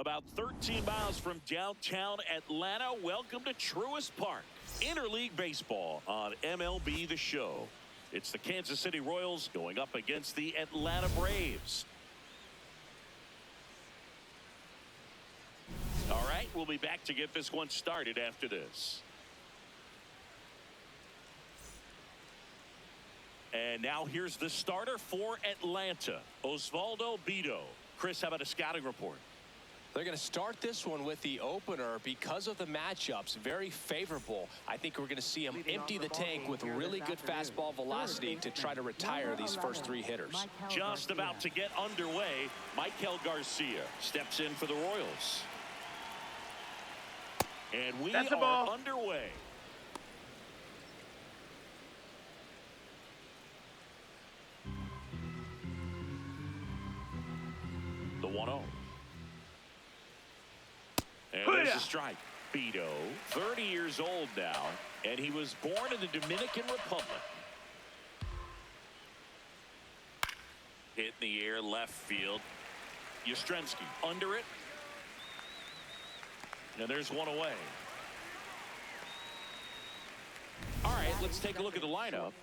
About 13 miles from downtown Atlanta, welcome to Truist Park. Interleague baseball on MLB The Show. It's the Kansas City Royals going up against the Atlanta Braves. All right, we'll be back to get this one started after this. And now here's the starter for Atlanta, Osvaldo Bido. Chris, how about a scouting report? They're going to start this one with the opener because of the matchups. Very favorable. I think we're going to see him empty the tank with really good fastball velocity to try to retire these first three hitters. Just about to get underway. Michael Garcia steps in for the Royals. And we are underway. The 1-0. And there's a strike. Bido, 30 years old now, and he was born in the Dominican Republic. Hit in the air, left field. Yastrzemski under it. And there's one away. All right, let's take a look at the lineup.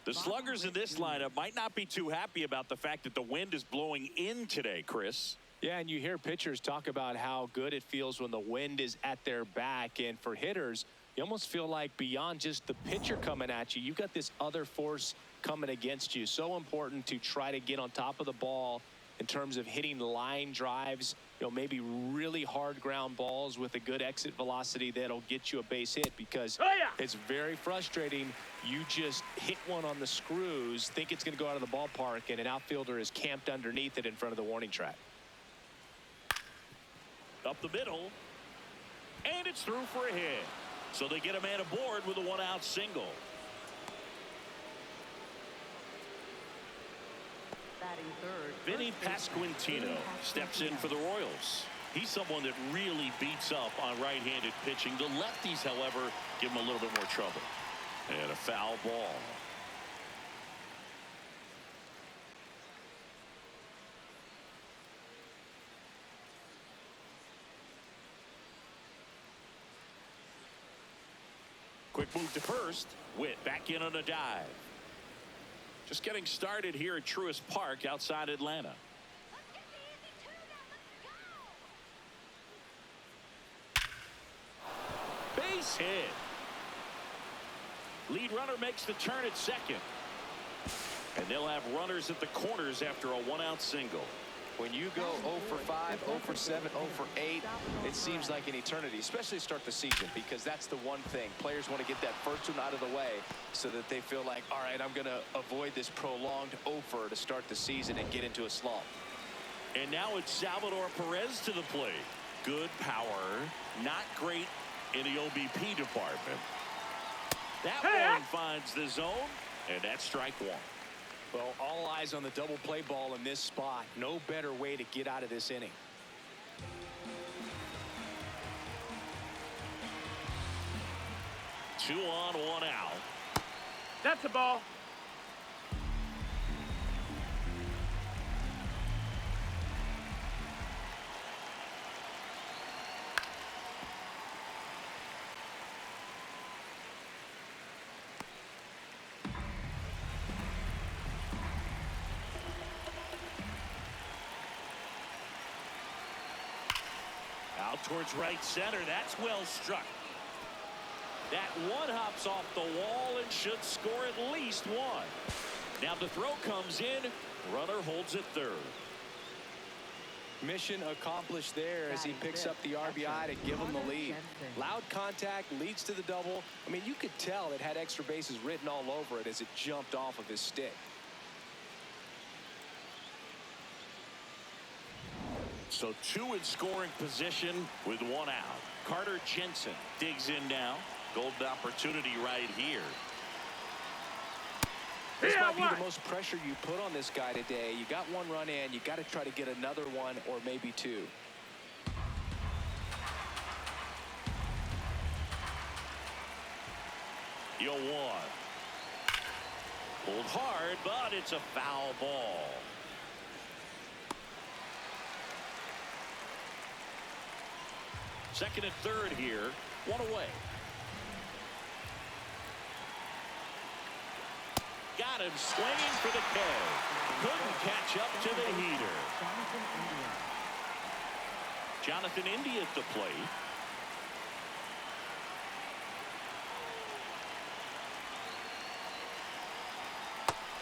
The sluggers in this lineup might not be too happy about the fact that the wind is blowing in today, Chris. Yeah, and you hear pitchers talk about how good it feels when the wind is at their back. And for hitters, you almost feel like beyond just the pitcher coming at you, you've got this other force coming against you. So important to try to get on top of the ball in terms of hitting line drives, maybe really hard ground balls with a good exit velocity that'll get you a base hit, because it's very frustrating. You just hit one on the screws, think it's going to go out of the ballpark, and an outfielder is camped underneath it in front of the warning track. Up the middle, and it's through for a hit. So they get a man aboard with a one-out single. Batting third, Vinny Pasquantino steps in for the Royals. He's someone that really beats up on right-handed pitching. The lefties, however, give him a little bit more trouble. And a foul ball. Quick move to first. Witt back in on a dive. Just getting started here at Truist Park outside Atlanta. Base hit. Lead runner makes the turn at second. And they'll have runners at the corners after a one-out single. When you go 0 for 5, 0 for 7, 0 for 8, it seems like an eternity, especially to start the season, because that's the one thing. Players want to get that first one out of the way so that they feel like, all right, I'm going to avoid this prolonged 0 for to start the season and get into a slump. And now it's Salvador Perez to the plate. Good power, not great in the OBP department. That one finds the zone, and that's strike one. Well, all eyes on the double play ball in this spot. No better way to get out of this inning. Two on, one out. That's a ball. Out towards right center. That's well struck. That one hops off the wall and should score at least one. Now the throw comes in. Runner holds it third. Mission accomplished there as he picks up the RBI to give him the lead. Loud contact leads to the double. I mean, you could tell it had extra bases written all over it as it jumped off of his stick. So two in scoring position with one out. Carter Jensen digs in now. Golden opportunity right here. This might be the most pressure you put on this guy today. You got one run in. You got to try to get another one or maybe two. 0-1. Pulled hard, but it's a foul ball. Second and third here. One away. Got him swinging for the K. Couldn't catch up to the heater. Jonathan India at the plate.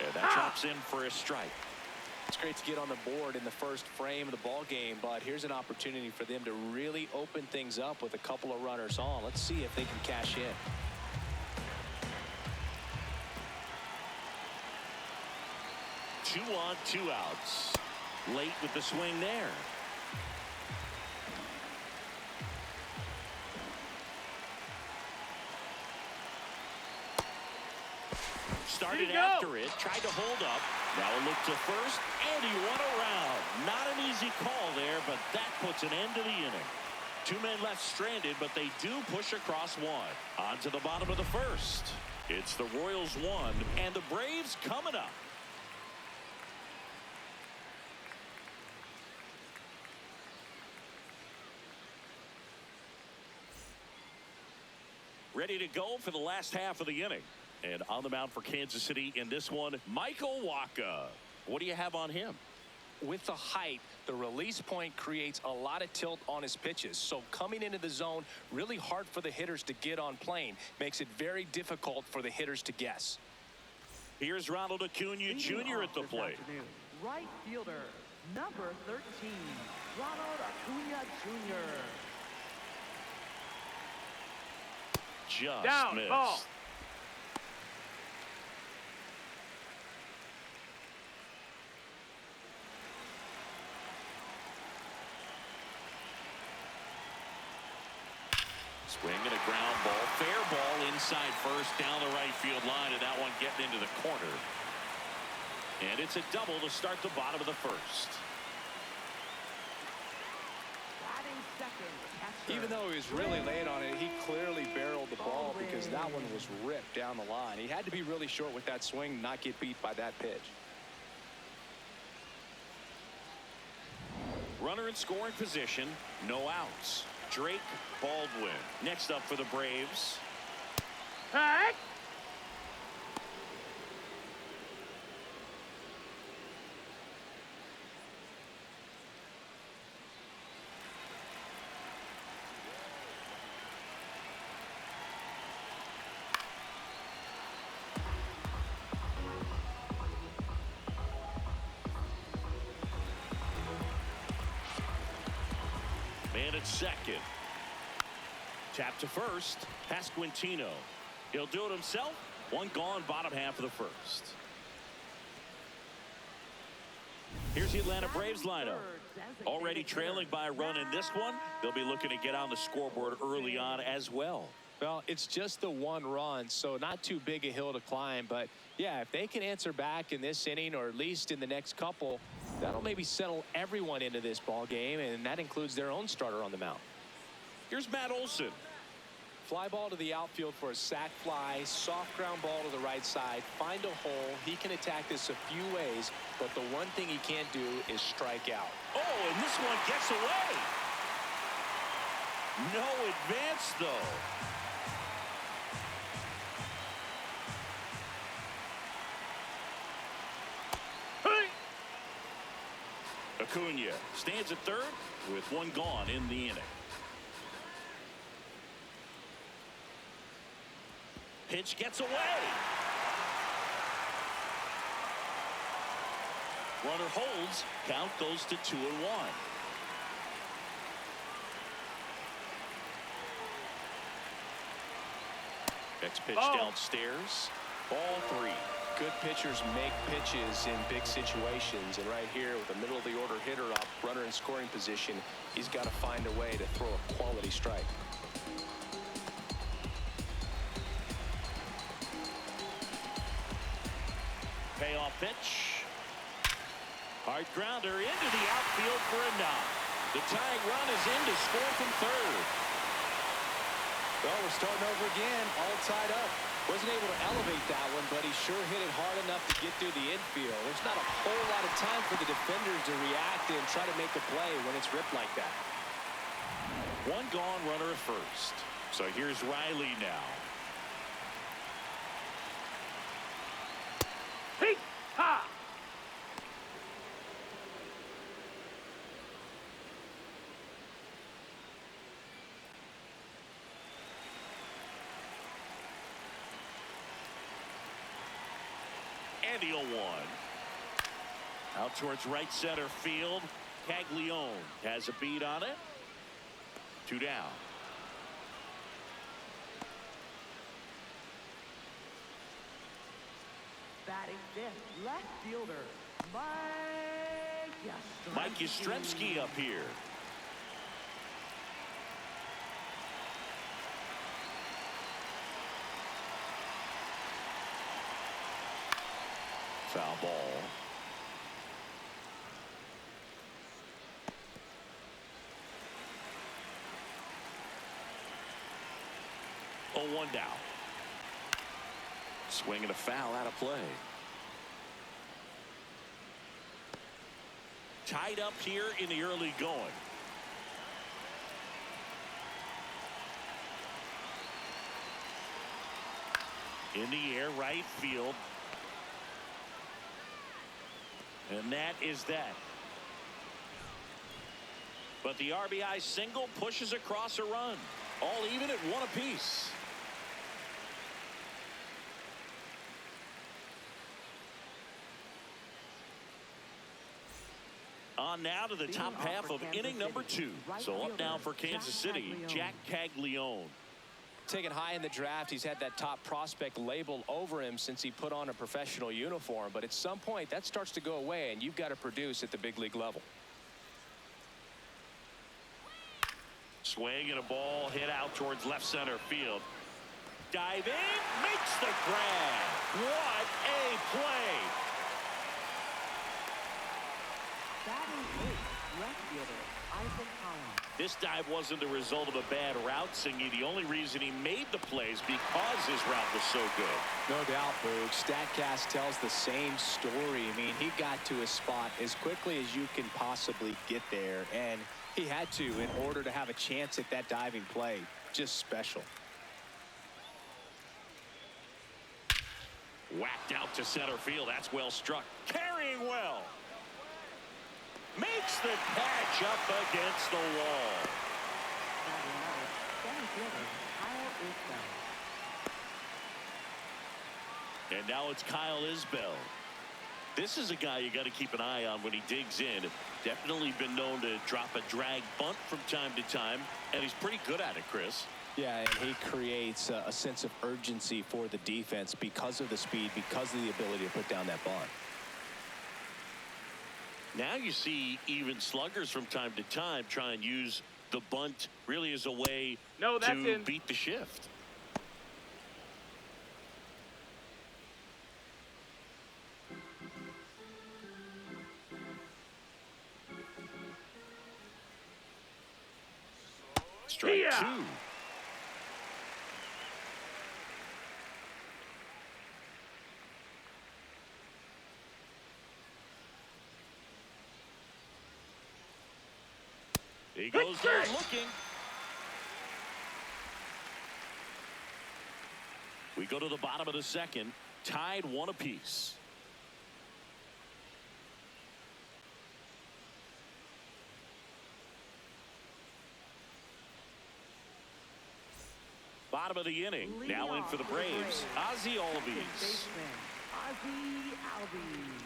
And that drops in for a strike. It's great to get on the board in the first frame of the ball game, but here's an opportunity for them to really open things up with a couple of runners on. Let's see if they can cash in. Two on, two outs. Late with the swing there. Started after it, tried to hold up. Now a look to first, and he won around. Not an easy call there, but that puts an end to the inning. Two men left stranded, but they do push across one. On to the bottom of the first. It's the Royals 1, and the Braves coming up. Ready to go for the last half of the inning. And on the mound for Kansas City in this one, Michael Wacha. What do you have on him? With the height, the release point creates a lot of tilt on his pitches. So coming into the zone, really hard for the hitters to get on plane. Makes it very difficult for the hitters to guess. Here's Ronald Acuna Jr. at the plate. Right fielder, number 13, Ronald Acuna Jr. Just down, missed. ball. Swing and a ground ball. Fair ball inside first down the right field line, and that one getting into the corner. And it's a double to start the bottom of the first. Batting second, catcher. Even though he was really late on it, he clearly barreled the ball because that one was ripped down the line. He had to be really short with that swing, not get beat by that pitch. Runner in scoring position, no outs. Drake Baldwin next up for the Braves. Hey! Man at second. Tap to first. Pasquantino. He'll do it himself. One gone, bottom half of the first. Here's the Atlanta Braves lineup. Already trailing by a run in this one. They'll be looking to get on the scoreboard early on as well. Well, it's just the one run, so not too big a hill to climb. But, yeah, if they can answer back in this inning or at least in the next couple, that'll maybe settle everyone into this ball game, and that includes their own starter on the mound. Here's Matt Olson. Fly ball to the outfield for a sac fly. Soft ground ball to the right side. Find a hole. He can attack this a few ways, but the one thing he can't do is strike out. Oh, and this one gets away. No advance, though. Acuna stands at third with one gone in the inning. Pitch gets away. Runner holds. Count goes to 2-1. Next pitch downstairs. Ball 3. Good pitchers make pitches in big situations, and right here with a middle of the order hitter up, runner in scoring position, he's got to find a way to throw a quality strike. Payoff pitch. Hard grounder into the outfield for a knock. The tying run is in to score from third. Well, we're starting over again, all tied up. Wasn't able to elevate that one, but he sure hit it hard enough to get through the infield. There's not a whole lot of time for the defenders to react and try to make a play when it's ripped like that. One gone, runner at first. So here's Riley now. Hey, ha! And he'll one. Out towards right center field. Caglione has a beat on it. 2 down. Batting fifth, left fielder, Mike Yastrzemski up here. Foul ball. Oh, 1 down. Swing and a foul out of play. Tied up here in the early going. In the air, right field. And that is that. But the RBI single pushes across a run. All even at 1 apiece. On now to the top half of inning number 2. So up now for Kansas City, Jack Caglione. Taken high in the draft, he's had that top prospect label over him since he put on a professional uniform. But at some point, that starts to go away, and you've got to produce at the big league level. Swing and a ball hit out towards left center field. Diving, makes the grab. What a play. Batting eighth, left fielder, Isaac Collins. This dive wasn't the result of a bad route, Singy. The only reason he made the play is because his route was so good. No doubt, Boog. StatCast tells the same story. I mean, he got to his spot as quickly as you can possibly get there, and he had to in order to have a chance at that diving play. Just special. Whacked out to center field. That's well struck. Carrying well. Makes the catch up against the wall. Batting ninth, center fielder, Kyle Isbell. And now it's Kyle Isbell. This is a guy you got to keep an eye on when he digs in. Definitely been known to drop a drag bunt from time to time, and he's pretty good at it, Chris. Yeah, and he creates a sense of urgency for the defense because of the speed, because of the ability to put down that bunt. Now you see even sluggers from time to time try and use the bunt really as a way to beat the shift. Strike 2. He goes there looking. We go to the bottom of the second, tied 1 apiece. Bottom of the inning, now in for the Braves, Ozzie Albies. Ozzie Albies.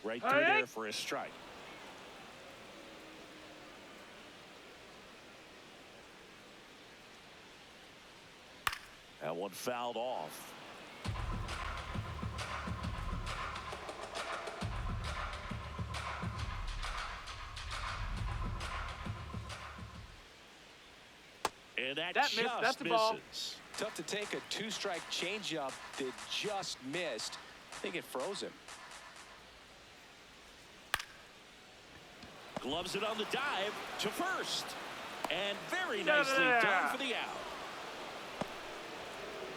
Right through there for a strike. That one fouled off. And that just that's a ball. misses. Tough to take a 2-strike changeup that just missed. I think it froze him. Gloves it on the dive to first. And very nicely done for the out.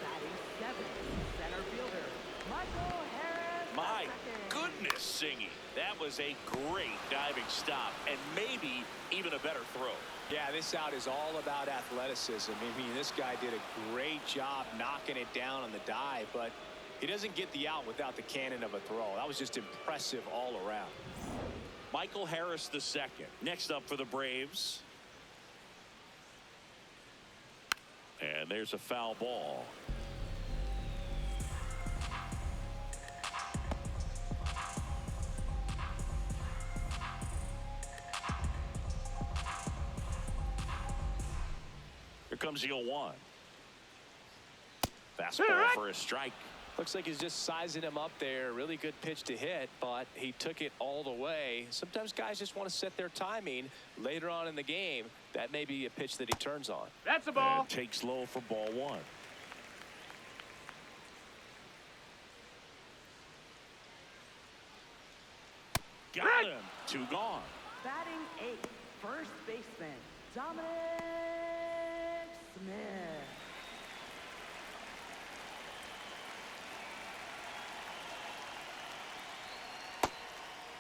Batting seventh, center fielder, Michael Harris. My goodness, Singy. That was a great diving stop and maybe even a better throw. Yeah, this out is all about athleticism. I mean, this guy did a great job knocking it down on the dive, but he doesn't get the out without the cannon of a throw. That was just impressive all around. Michael Harris II. Next up for the Braves. And there's a foul ball. Here comes the 0-1. Fastball for a strike. Looks like he's just sizing him up there. Really good pitch to hit, but he took it all the way. Sometimes guys just want to set their timing later on in the game. That may be a pitch that he turns on. That's a ball. And takes low for ball 1. Got him. 2 gone. Batting 8th, first baseman, Dominic Smith.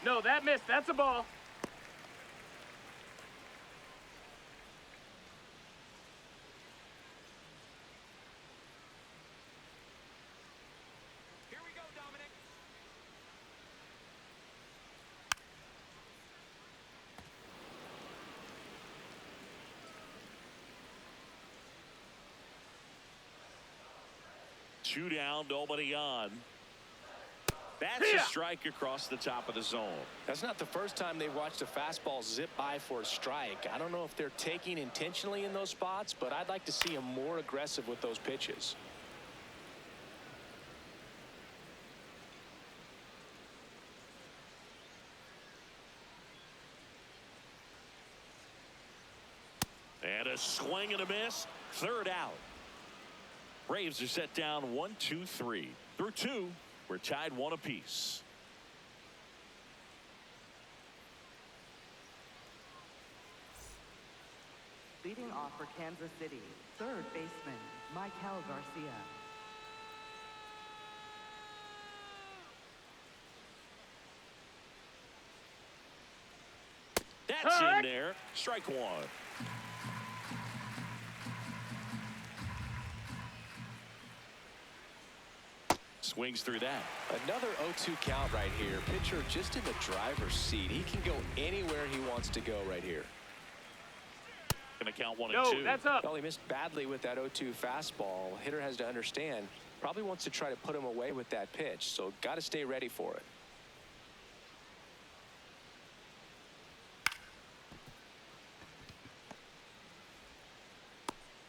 No, that missed. That's a ball. Here we go, Dominic. Two down, nobody on. That's a strike across the top of the zone. That's not the first time they've watched a fastball zip by for a strike. I don't know if they're taking intentionally in those spots, but I'd like to see him more aggressive with those pitches. And a swing and a miss. 3rd out. Braves are set down 1-2-3. Through 2. We're tied 1 apiece. Leading off for Kansas City, third baseman, Michael Garcia. That's in there. Strike 1. Swings through that. Another 0-2 count right here. Pitcher just in the driver's seat. He can go anywhere he wants to go right here. Going to count 1 and No, 2. that's up. Well, he missed badly with that 0-2 fastball. Hitter has to understand, probably wants to try to put him away with that pitch, so got to stay ready for it.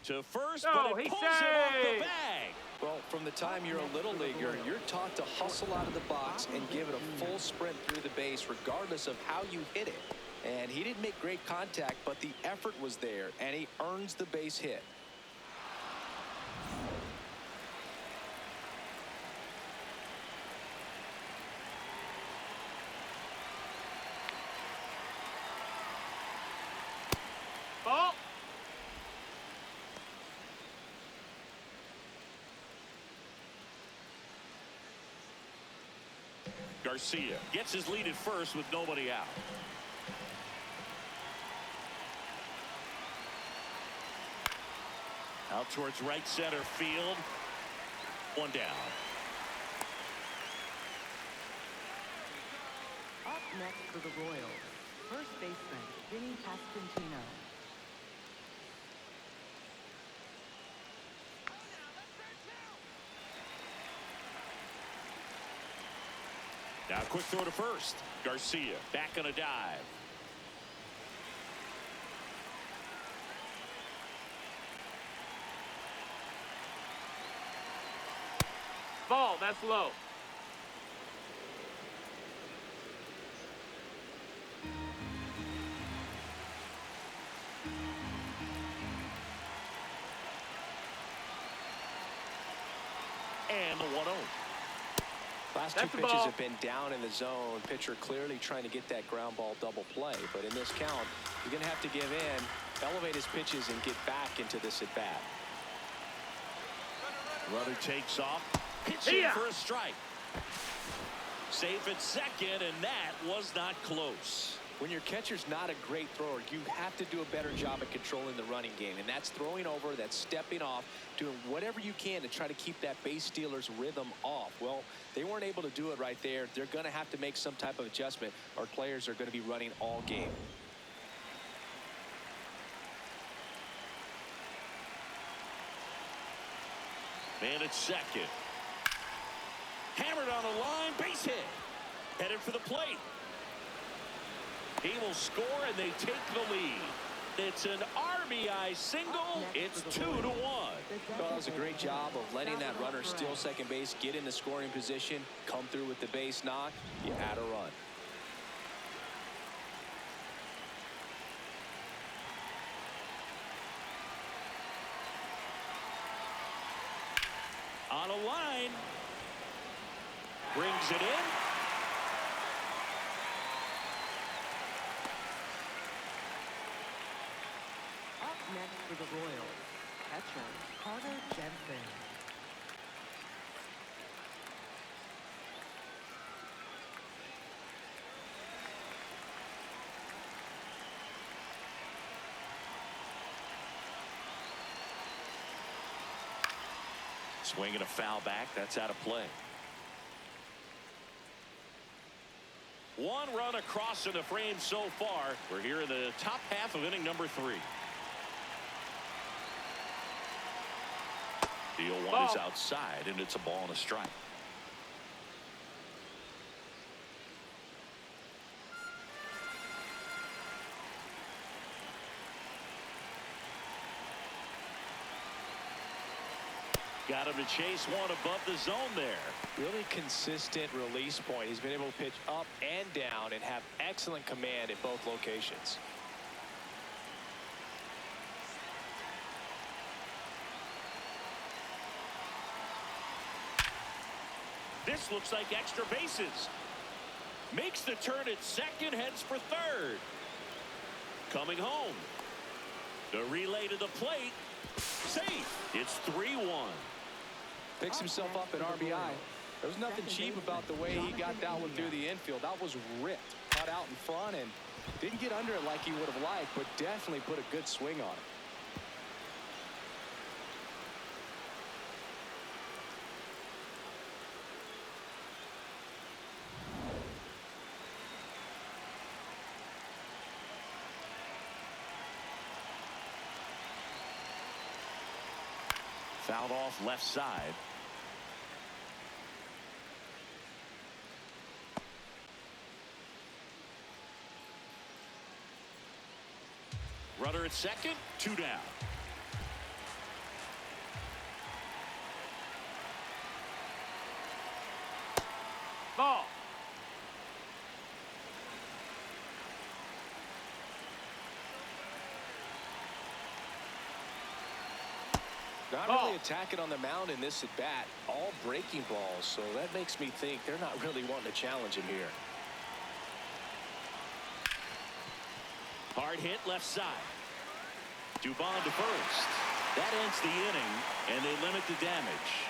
To first, No, but it he pulls him off the saved. bag. Well, from the time you're a little leaguer, you're taught to hustle out of the box and give it a full sprint through the base regardless of how you hit it. And he didn't make great contact, but the effort was there, and he earns the base hit. Ball. Garcia gets his lead at first with nobody out. Out towards right center field. 1 down. Up next for the Royals, first baseman, Vinny Pasquantino. Now a quick throw to first. Garcia back on a dive. Ball. That's low. And the 1-0. Last two That's the pitches ball. have been down in the zone. Pitcher clearly trying to get that ground ball double play. But in this count, he's going to have to give in, elevate his pitches, and get back into this at bat. Runner takes off. Pitching for a strike. Safe at second, and that was not close. When your catcher's not a great thrower, you have to do a better job at controlling the running game. And that's throwing over, that's stepping off, doing whatever you can to try to keep that base stealer's rhythm off. Well, they weren't able to do it right there. They're going to have to make some type of adjustment, or players are going to be running all game. Man at second. Hammered on the line, base hit. Headed for the plate. He will score, and they take the lead. It's an RBI single. It's 2-1. Well, that was a great job of letting that runner steal second base, get in the scoring position, come through with the base knock. You had a run. On a line. Brings it in. Up next for the Royals, catcher Carter Jensen. Swinging a foul back. That's out of play. One run across in the frame so far. We're here in the top half of inning number 3. The 0-1 is outside, and it's a ball and a strike. Got him to chase one above the zone there. Really consistent release point. He's been able to pitch up and down and have excellent command at both locations. This looks like extra bases. Makes the turn at second, heads for third. Coming home. The relay to the plate. Safe. It's 3-1. Picks himself up at RBI. There was nothing cheap about the way he got that one through the infield. That was ripped, caught out in front, and didn't get under it like he would have liked, but definitely put a good swing on it. Fouled off left side. Runner at second, 2 down. Ball. Not really attacking on the mound in this at bat. All breaking balls, so that makes me think they're not really wanting to challenge him here. Hard hit left side. Dubon to first. That ends the inning, and they limit the damage.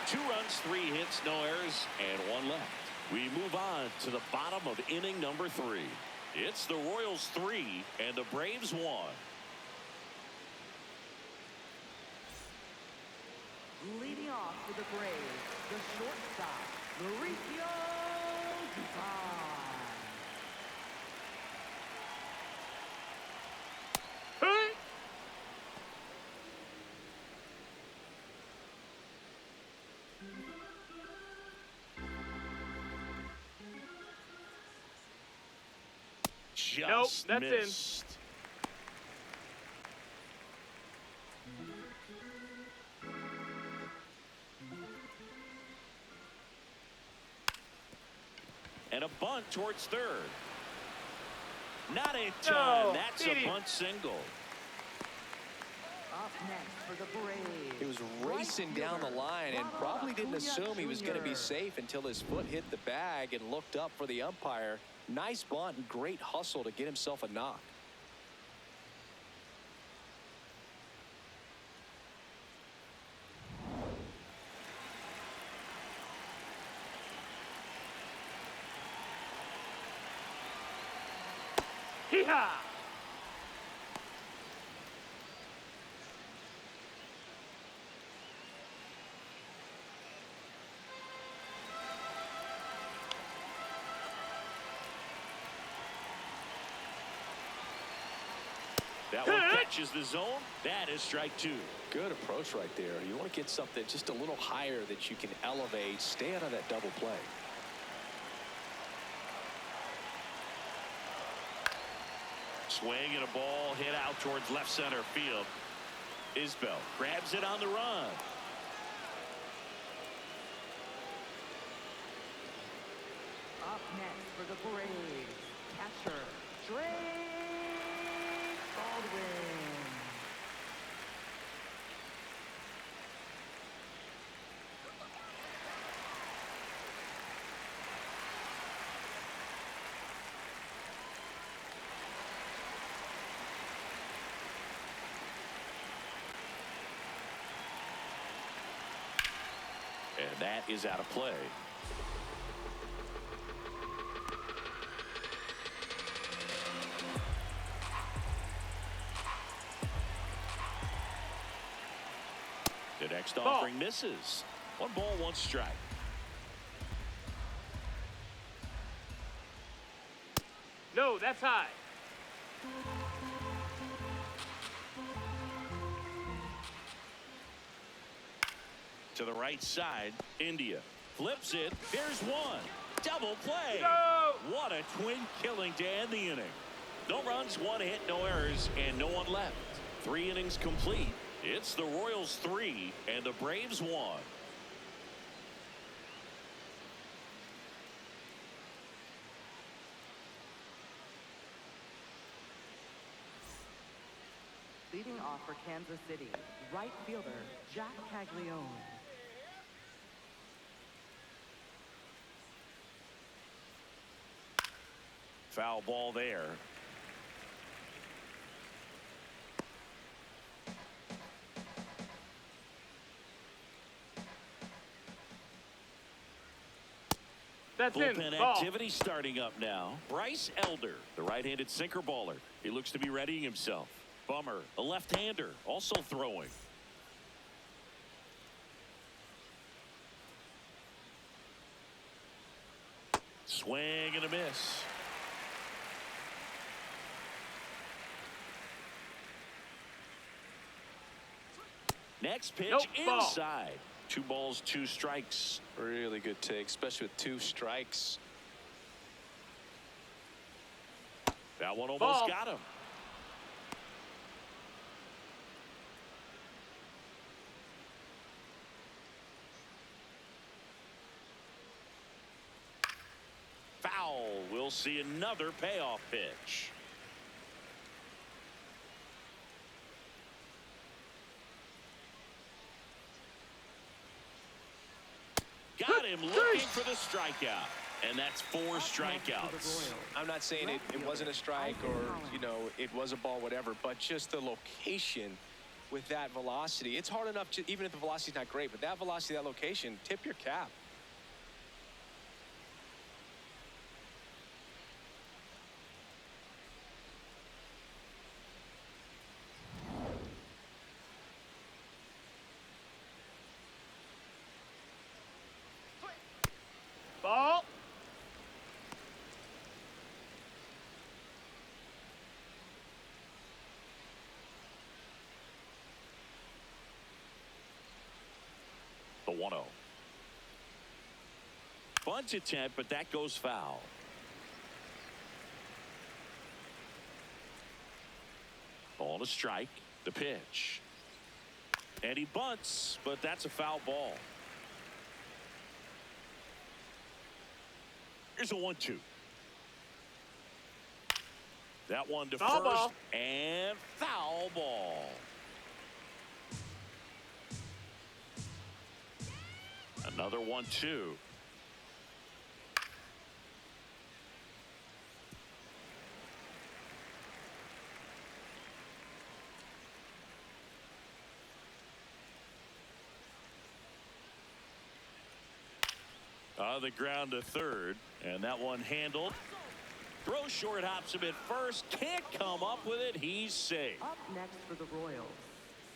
2 runs, 3 hits, no errors, and 1 left. We move on to the bottom of inning number 3. It's the Royals 3 and the Braves 1. Leading off for the Braves, the shortstop, Mauricio Dubon. Hey. Just Nope, that's missed. And a bunt towards third. Not in time. No, That's Didi. a bunt single. Up next for the Braves. He was racing down the line and probably didn't assume he was going to be safe until his foot hit the bag and looked up for the umpire. Nice bunt and great hustle to get himself a knock. Hee-haw! That one catches the zone. That is strike two. Good approach right there. You want to get something just a little higher that you can elevate. Stay out of that double play. Swing and a ball hit out towards left center field. Isbell grabs it on the run. Up next for the Braves, catcher, Drake Baldwin. And that is out of play. The next offering misses. 1 ball, 1 strike. No, that's high. To the right side, India flips it. There's one. Double play. No! What a twin killing to end the inning. No runs, 1 hit, no errors, and no one left. 3 innings complete. It's the Royals 3 and the Braves 1. Leading off for Kansas City, right fielder, Jack Caglione. Foul ball there. That's Bullpen in. Ball. activity starting up now. Bryce Elder, the right-handed sinker baller. He looks to be readying himself. Bummer, a left-hander, also throwing. Swing and a miss. Next pitch Nope, ball. inside. 2 balls, 2 strikes. Really good take, especially with 2 strikes. That one almost Ball. got him. Foul. We'll see another payoff pitch. Got him looking for the strikeout. And that's 4 strikeouts. I'm not saying it wasn't a strike or, you know, it was a ball, whatever, but just the location with that velocity. It's hard enough, to, even if the velocity's not great, but that velocity, that location, tip your cap. Ball. The 1-0. Bunt attempt, but that goes foul. On a strike, the pitch. And he bunts, but that's a foul ball. Here's a 1-2. That one to Foul first ball. and foul ball. Another 1-2. On the ground to third, and that one handled. Throw short, hops him at first. Can't come up with it. He's safe. Up next for the Royals,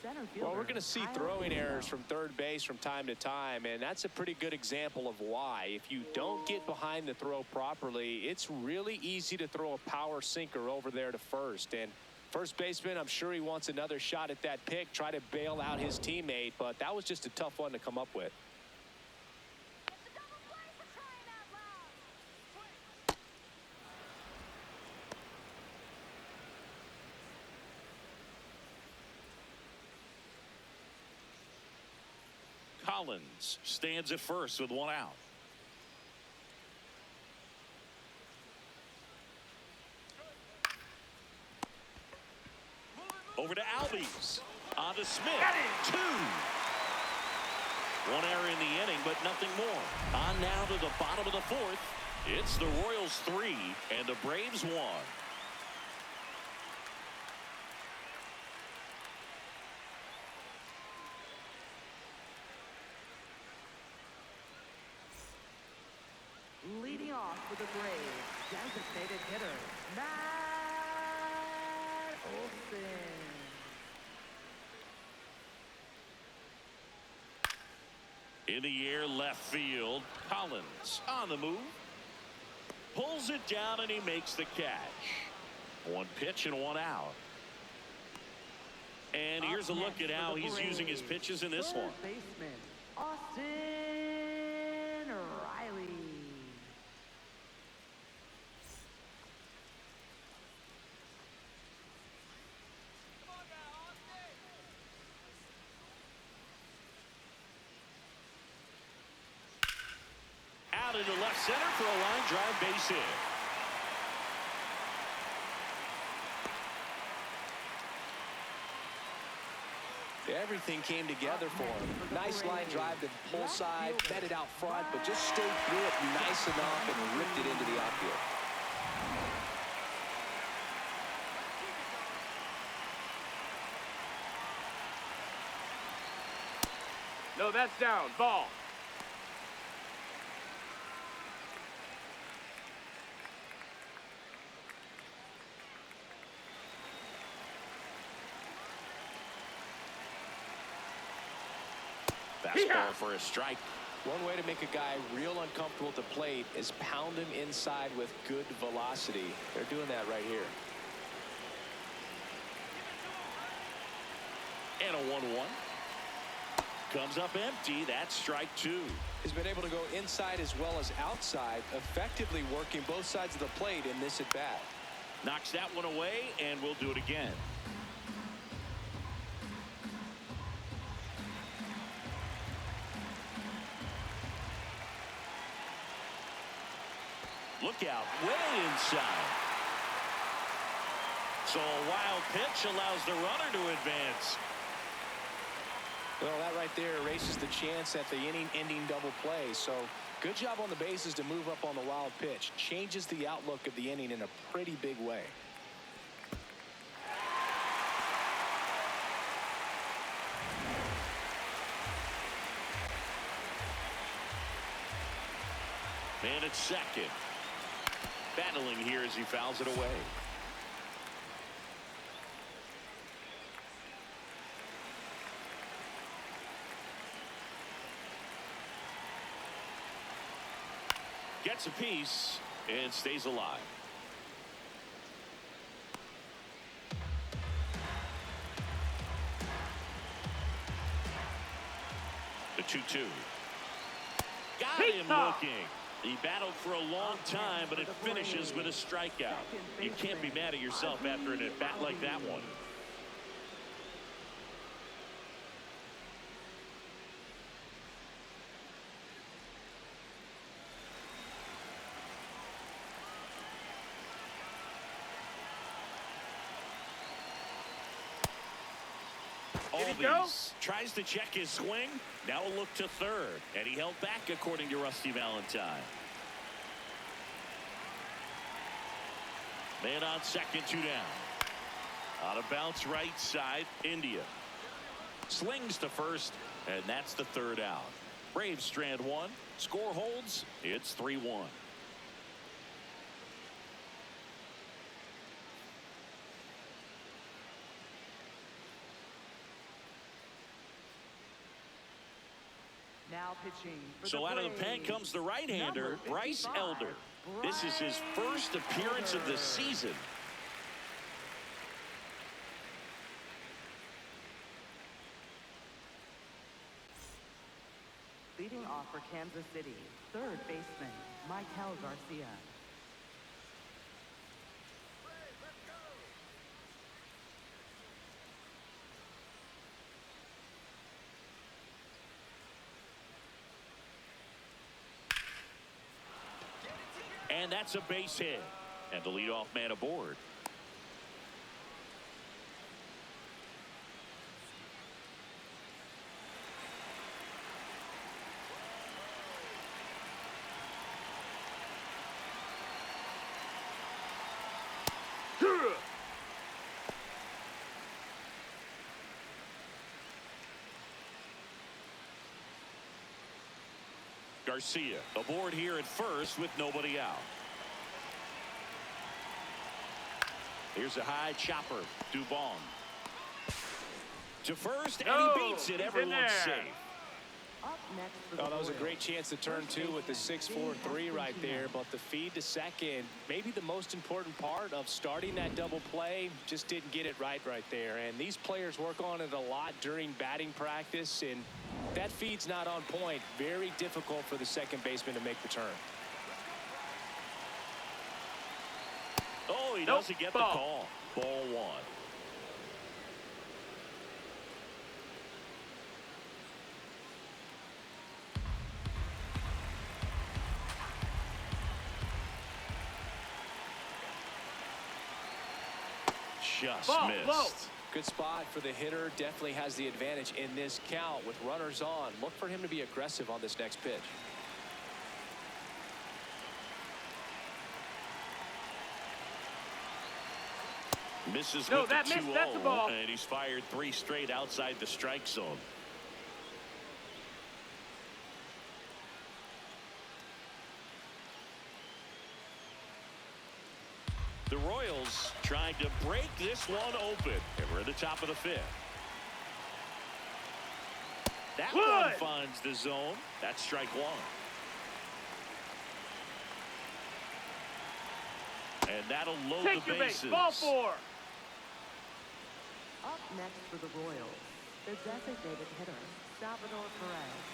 center fielder. Well, we're going to see throwing errors from third base from time to time, and that's a pretty good example of why. If you don't get behind the throw properly, it's really easy to throw a power sinker over there to first. And first baseman, I'm sure he wants another shot at that pick, try to bail out his teammate, but that was just a tough one to come up with. Collins stands at first with one out. Over to Albies. On to Smith. 2. One error in the inning, but nothing more. On now to the bottom of the fourth. It's the Royals 3 and the Braves 1. Leading off for the Braves, designated hitter, Matt Olson. In the air, left field. Collins on the move. Pulls it down and he makes the catch. One pitch and one out. And here's a look at how he's using his pitches in this one. Baseman, Austin Riley. Out into left center for a line drive base hit. Everything came together for him. Nice line drive to the pull side, fed it out front, but just stayed through it nice enough and ripped it into the outfield. No, that's down. Ball. Fastball for a strike. One way to make a guy real uncomfortable at the plate is pound him inside with good velocity. They're doing that right here. And a 1-1. Comes up empty. That's strike 2. He's been able to go inside as well as outside, effectively working both sides of the plate in this at bat. Knocks that one away, and we'll do it again. Look out, way inside. So a wild pitch allows the runner to advance. Well, that right there erases the chance at the inning-ending double play. So good job on the bases to move up on the wild pitch. Changes the outlook of the inning in a pretty big way. Man at second. Battling here as he fouls it away. Gets a piece and stays alive. The 2-2. Got him looking. He battled for a long time, but it finishes with a strikeout. You can't be mad at yourself after an at-bat like that one. Albies tries to check his swing. Now a look to third, and he held back according to Rusty Valentine. Man on second, 2 down. On a bounce right side, India slings to first, and that's the third out. Braves strand one. Score holds. It's 3-1. Now pitching for So the out of the pen Braves, comes the right-hander, number Bryce 55, Elder. This is his first appearance of the season. Leading off for Kansas City, third baseman, Michael Garcia. And that's a base hit. And the leadoff man aboard. Garcia aboard here at first with nobody out. Here's a high chopper. Dubon to first, and he beats it. Everyone's safe. Up next for the Oh, that was a Royals, great chance to turn two with the 6-4-3 right there, but the feed to second, maybe the most important part of starting that double play, just didn't get it right there. And these players work on it a lot during batting practice, and that feed's not on point. Very difficult for the second baseman to make the turn. Oh, he doesn't get the call. Ball one. Just missed. Good spot for the hitter. Definitely has the advantage in this count with runners on. Look for him to be aggressive on this next pitch. Misses No, with the that missed. 2-0, That's a ball. and he's fired 3 straight outside the strike zone. The Royals trying to break this one open, and we're at the top of the 5th. That one finds the zone. That's strike 1. And that'll load Take the your bases. base. Ball 4. Up next for the Royals, their designated hitter, Salvador Perez.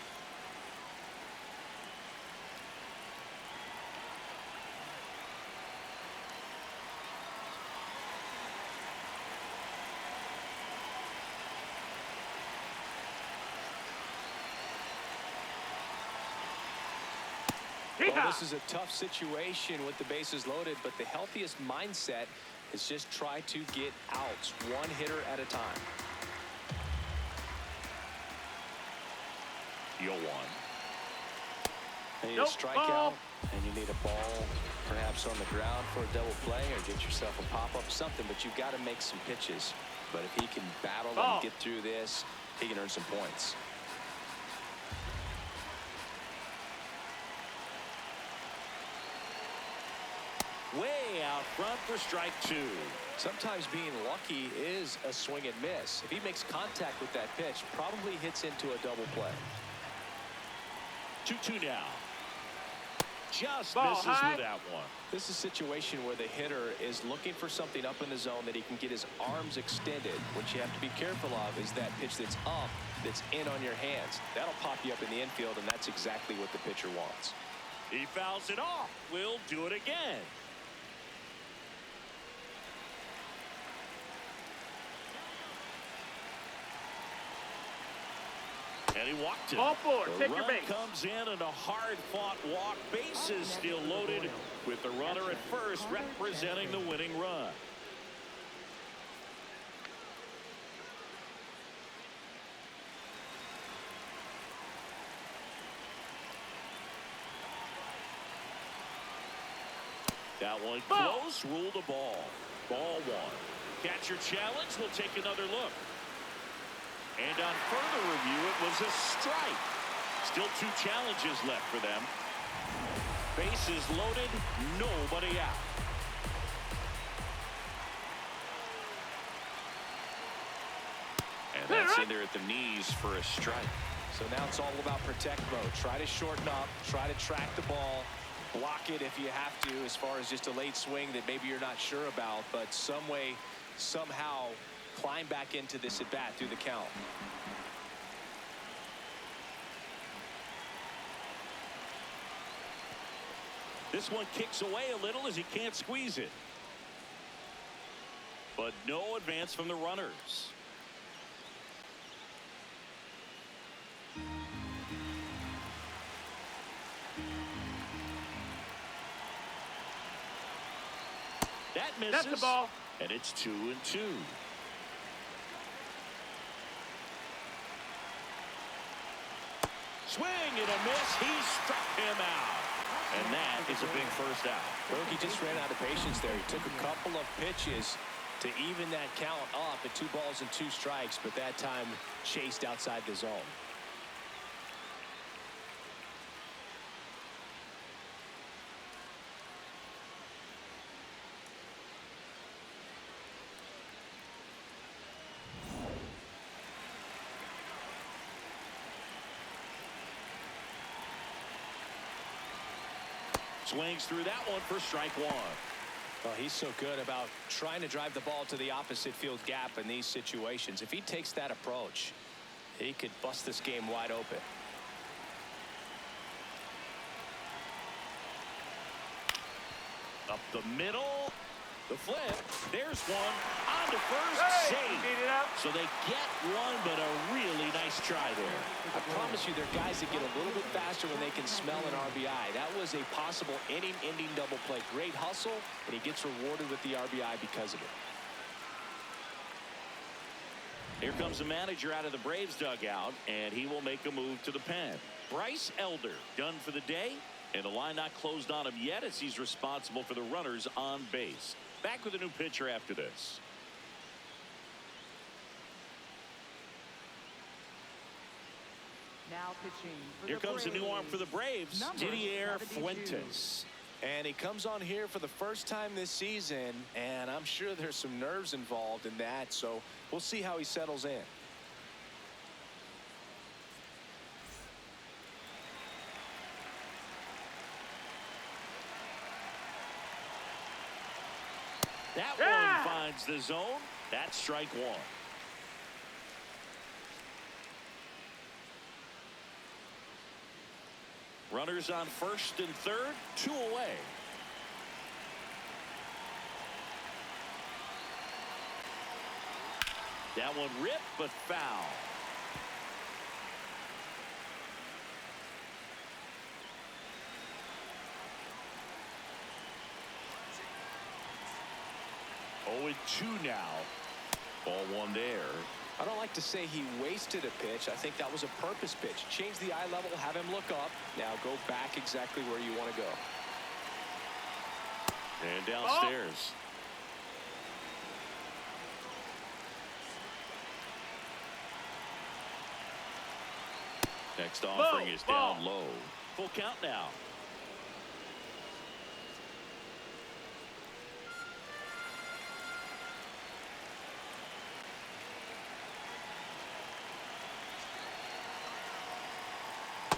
Well, this is a tough situation with the bases loaded, but the healthiest mindset is just try to get outs, one hitter at a time. 0-1. You need a strikeout, and you need a ball perhaps on the ground for a double play, or get yourself a pop-up, something, but you've got to make some pitches. But if he can battle and get through this, he can earn some points. Way out front for strike 2. Sometimes being lucky is a swing and miss. If he makes contact with that pitch, probably hits into a double play. 2-2 now. Just Ball misses high. with that one. This is a situation where the hitter is looking for something up in the zone that he can get his arms extended. What you have to be careful of is that pitch that's up, that's in on your hands. That'll pop you up in the infield, and that's exactly what the pitcher wants. He fouls it off. We'll do it again. And he walked it. Ball 4. The Take your run base. comes in and a hard-fought walk. Bases still loaded with the runner at first representing the winning run. That one close, ruled a ball. Ball 1. Catcher challenge. We'll take another look. And on further review, it was a strike. Still 2 challenges left for them. Bases loaded, nobody out. And that's in there at the knees for a strike. So now it's all about protect mode. Try to shorten up, try to track the ball, block it if you have to, as far as just a late swing that maybe you're not sure about, but some way, somehow climb back into this at bat through the count. This one kicks away a little as he can't squeeze it. But no advance from the runners. That misses. That's the ball. And it's 2-2. Swing and a miss. He struck him out. And that is a big first out. Well, he just ran out of patience there. He took a couple of pitches to even that count up at 2 balls and 2 strikes, but that time chased outside the zone. Swings through that one for strike 1. Well, he's so good about trying to drive the ball to the opposite field gap in these situations. If he takes that approach, he could bust this game wide open. Up the middle. The flip. There's one. On to first. Hey, Save. beat it up. So they get one, but a really nice try there. I promise you, there are guys that get a little bit faster when they can smell an RBI. That was a possible inning-ending double play. Great hustle, and he gets rewarded with the RBI because of it. Here comes the manager out of the Braves dugout, and he will make a move to the pen. Bryce Elder done for the day, and the line not closed on him yet as he's responsible for the runners on base. Back with a new pitcher after this. Now pitching for Here the comes the new arm Braves. for the Braves, Number Didier 72. Fuentes. And he comes on here for the first time this season, and I'm sure there's some nerves involved in that, so we'll see how he settles in. That Yeah! one finds the zone. That's strike 1. Runners on first and third, 2 away. That one ripped, but foul. Oh, and 2 now. Ball 1 there. I don't like to say he wasted a pitch. I think that was a purpose pitch. Change the eye level, have him look up. Now go back exactly where you want to go. And downstairs. Next offering is down low. Full count now.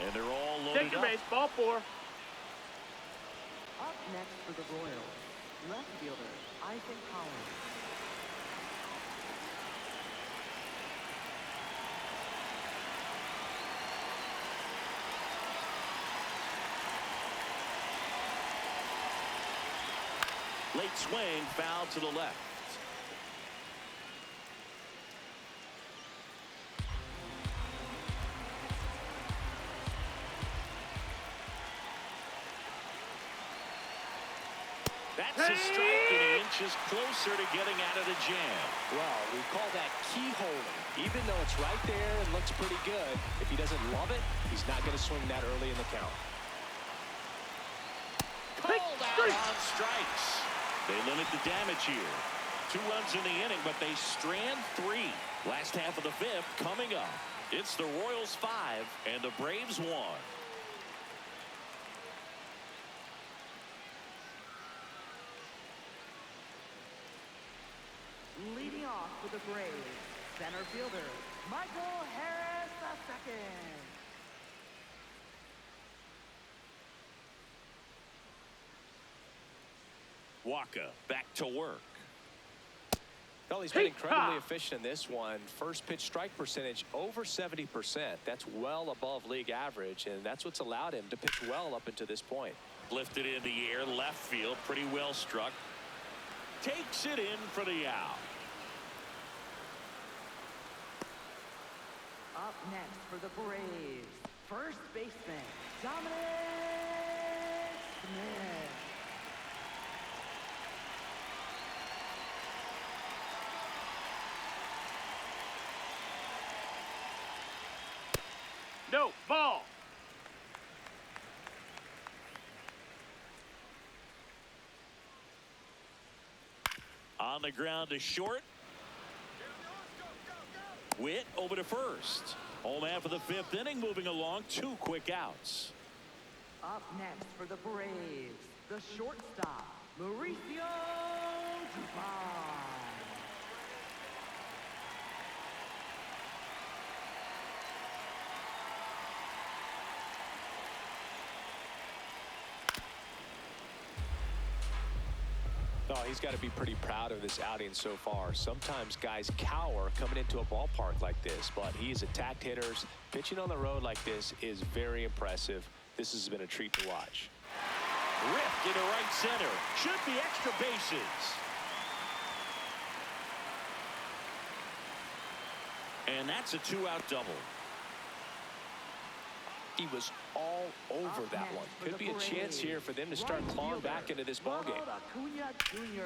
And they're all loaded Take your up. base, ball 4. Up next for the Royals, left fielder Isaac Collins. Late swing, foul to the left. That's a strike, and he inches closer to getting out of the jam. Well, we call that keyholing. Even though it's right there and looks pretty good, if he doesn't love it, he's not going to swing that early in the count. Called out on strikes. They limit the damage here. 2 runs in the inning, but they strand 3. Last half of the 5th coming up. It's the Royals 5 and the Braves 1. Leading off for the Braves, center fielder Michael Harris II. Waka back to work. Well, he's been incredibly efficient in this one. First pitch strike percentage over 70%. That's well above league average, and that's what's allowed him to pitch well up until this point. Lifted in the air, left field, pretty well struck. Takes it in for the out. Up next for the Braves, first baseman, Dominic Smith. No, ball. On the ground to short. Witt over to first. Home half of the fifth inning, moving along, 2 quick outs. Up next for the Braves, the shortstop, Mauricio Dubon. Oh, he's got to be pretty proud of this outing so far. Sometimes guys cower coming into a ballpark like this, but he's attacked hitters. Pitching on the road like this is very impressive. This has been a treat to watch. Ripped into right center. Should be extra bases. And that's a 2-out double. He was all over that one. Could be a chance here for them to start clawing back into this ballgame. Acuna Jr.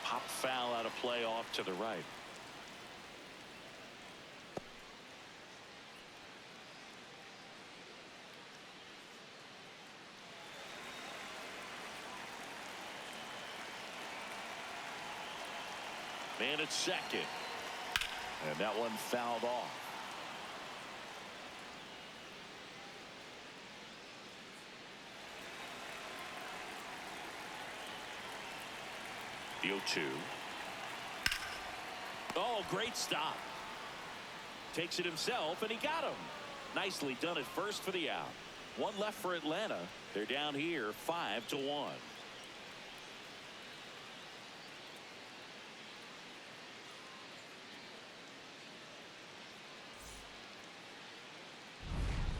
Pop foul out of play off to the right. Man at second. And that one fouled off. The 0-2. Oh, great stop. Takes it himself, and he got him. Nicely done at first for the out. One left for Atlanta. They're down here 5-1.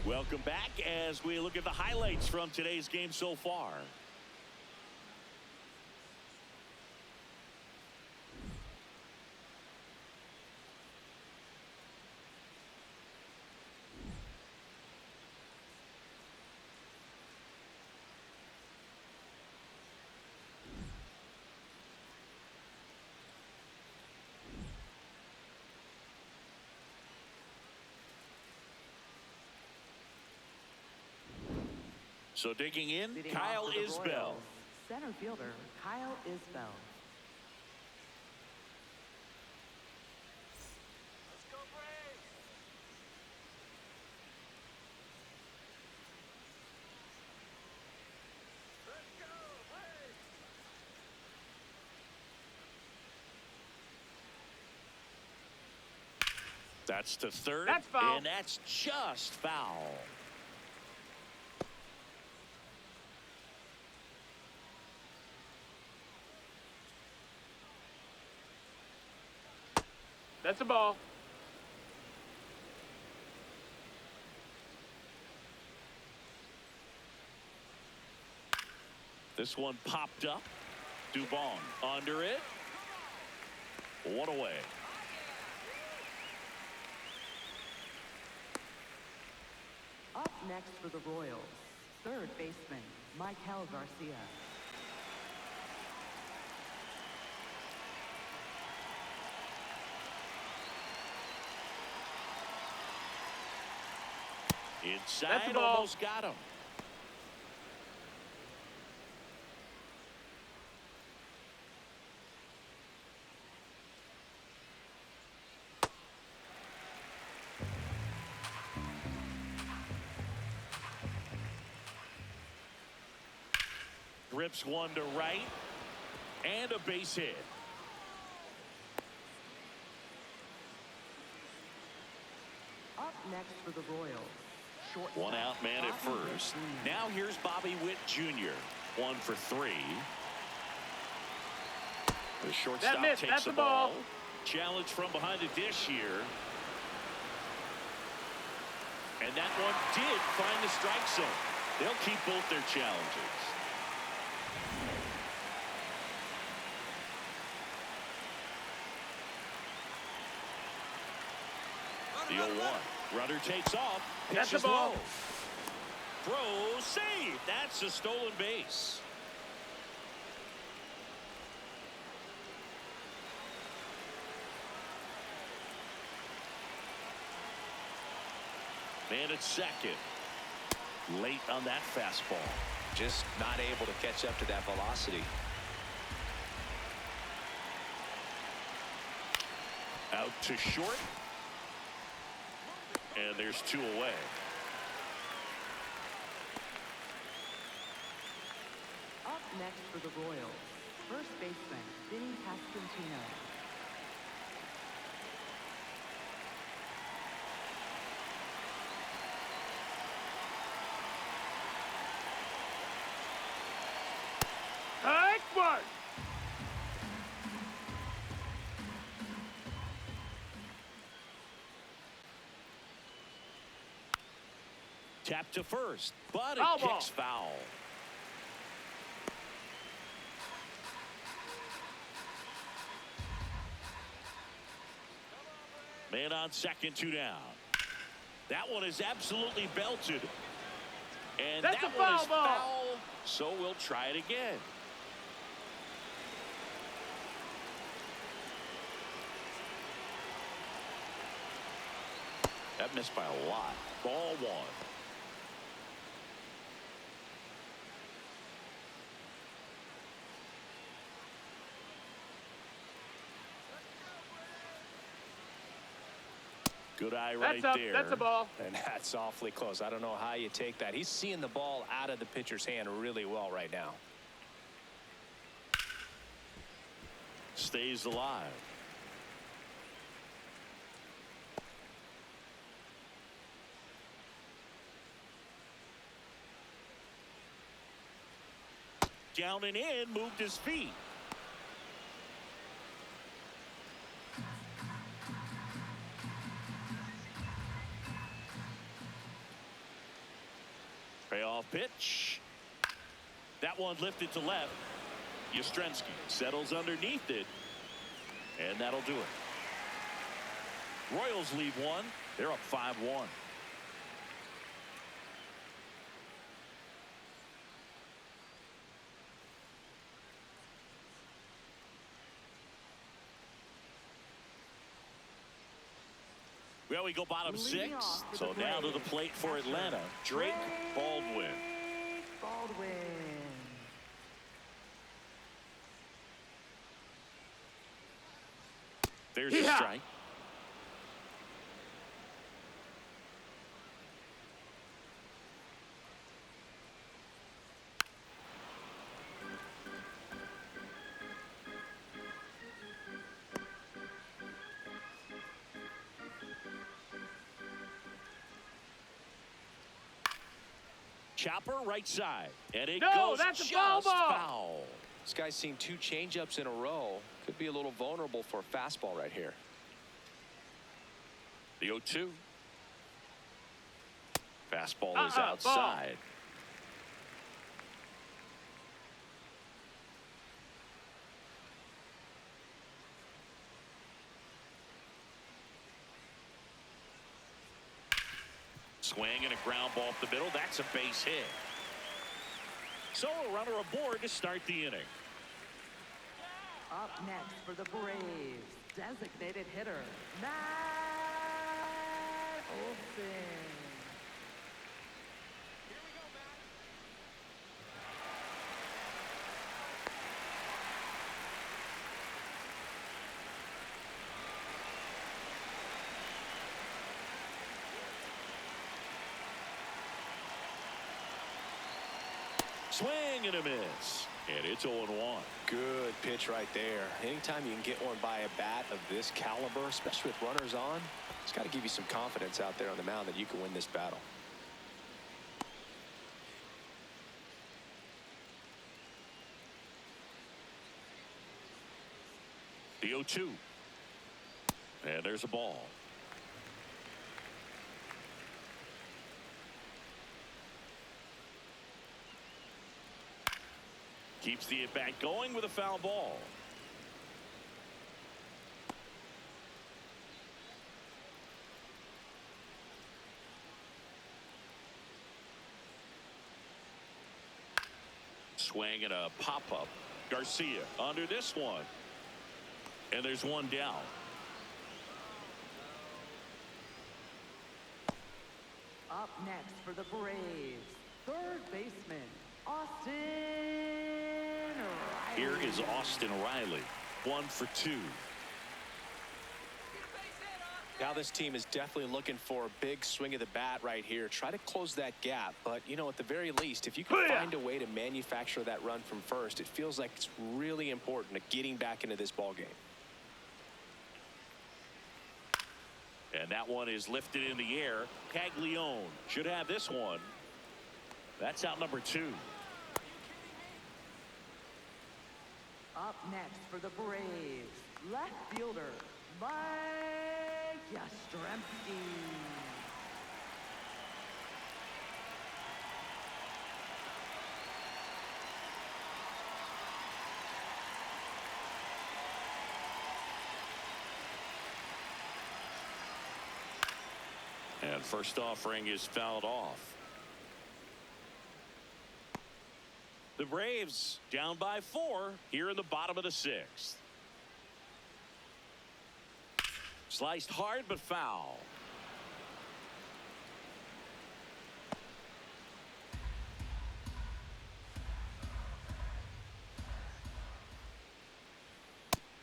Welcome back as we look at the highlights from today's game so far. So digging in, Leading Kyle off for the Isbell. Royals, center fielder, Kyle Isbell. That's to third. That's foul. And that's just foul. That's a ball. This one popped up. Dubon under it. One away. Up next for the Royals, third baseman, Michael Garcia. Inside, ball. almost got him. Rips one to right. And a base hit. Up next for the Royals. Shortstop, One out man at Bobby first. Witt Jr. Now here's Bobby Witt Jr. 1 for 3. The shortstop missed. takes That's the the ball. ball. Challenge from behind the dish here. And that one did find the strike zone. They'll keep both their challenges. The 0-1. Runner takes off. That's the Pitches ball. low. Throw, save. That's a stolen base. Man at second. Late on that fastball. Just not able to catch up to that velocity. Out to short. And there's 2 away. Up next for the Royals. First baseman, Vinny Pasquantino. Strike one. Tap to first, but it Foul ball. kicks foul. Man on second, 2 down. That one is absolutely belted. And That's that a one foul is ball. foul, so we'll try it again. That missed by a lot. Ball 1. Good eye right That's up. there. That's a ball. And that's awfully close. I don't know how you take that. He's seeing the ball out of the pitcher's hand really well right now. Stays alive. Down and in, moved his feet. Payoff pitch. That one lifted to left. Yastrzemski settles underneath it. And that'll do it. Royals lead 1. They're up 5-1. Well, we go bottom Leading 6. off for So the now to the Braves, plate for catcher, Atlanta. Drake Baldwin. Drake Baldwin. There's a Yeah. strike. Chopper right side. And it No, goes that's a just foul ball. foul. This guy's seen 2 changeups in a row. Could be a little vulnerable for a fastball right here. The 0-2. Fastball is Ball. outside. Swing and a ground ball up the middle. That's a base hit. So a runner aboard to start the inning. Up next for the Braves, designated hitter, Matt Olson. Swing and a miss. And it's 0-1. Good pitch right there. Anytime you can get one by a bat of this caliber, especially with runners on, it's got to give you some confidence out there on the mound that you can win this battle. The 0-2. And there's a ball. Keeps the at-bat going with a foul ball. Swing and a pop-up. Garcia under this one. And there's one down. Up next for the Braves, third baseman, Austin Riley. Here is Austin Riley. 1 for 2. Now this team is definitely looking for a big swing of the bat right here. Try to close that gap. But, you know, at the very least, if you can find a way to manufacture that run from first, it feels like it's really important to getting back into this ball game. And that one is lifted in the air. Caglione should have this one. That's out number 2. Up next for the Braves, left fielder, Mike Yastrzemski. And first offering is fouled off. The Braves down by 4 here in the bottom of the 6th. Sliced hard but foul.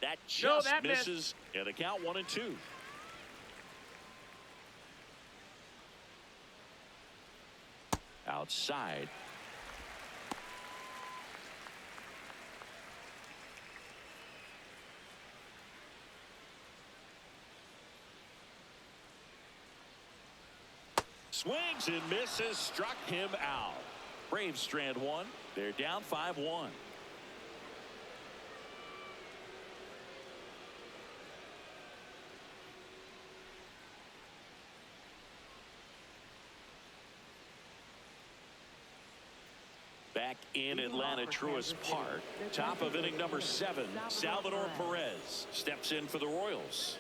That just misses. And the count 1-2. Outside. Swings and misses, struck him out. Braves strand 1. They're down 5-1. Back in Atlanta Truist Park, top of inning number 7, Salvador Perez steps in for the Royals.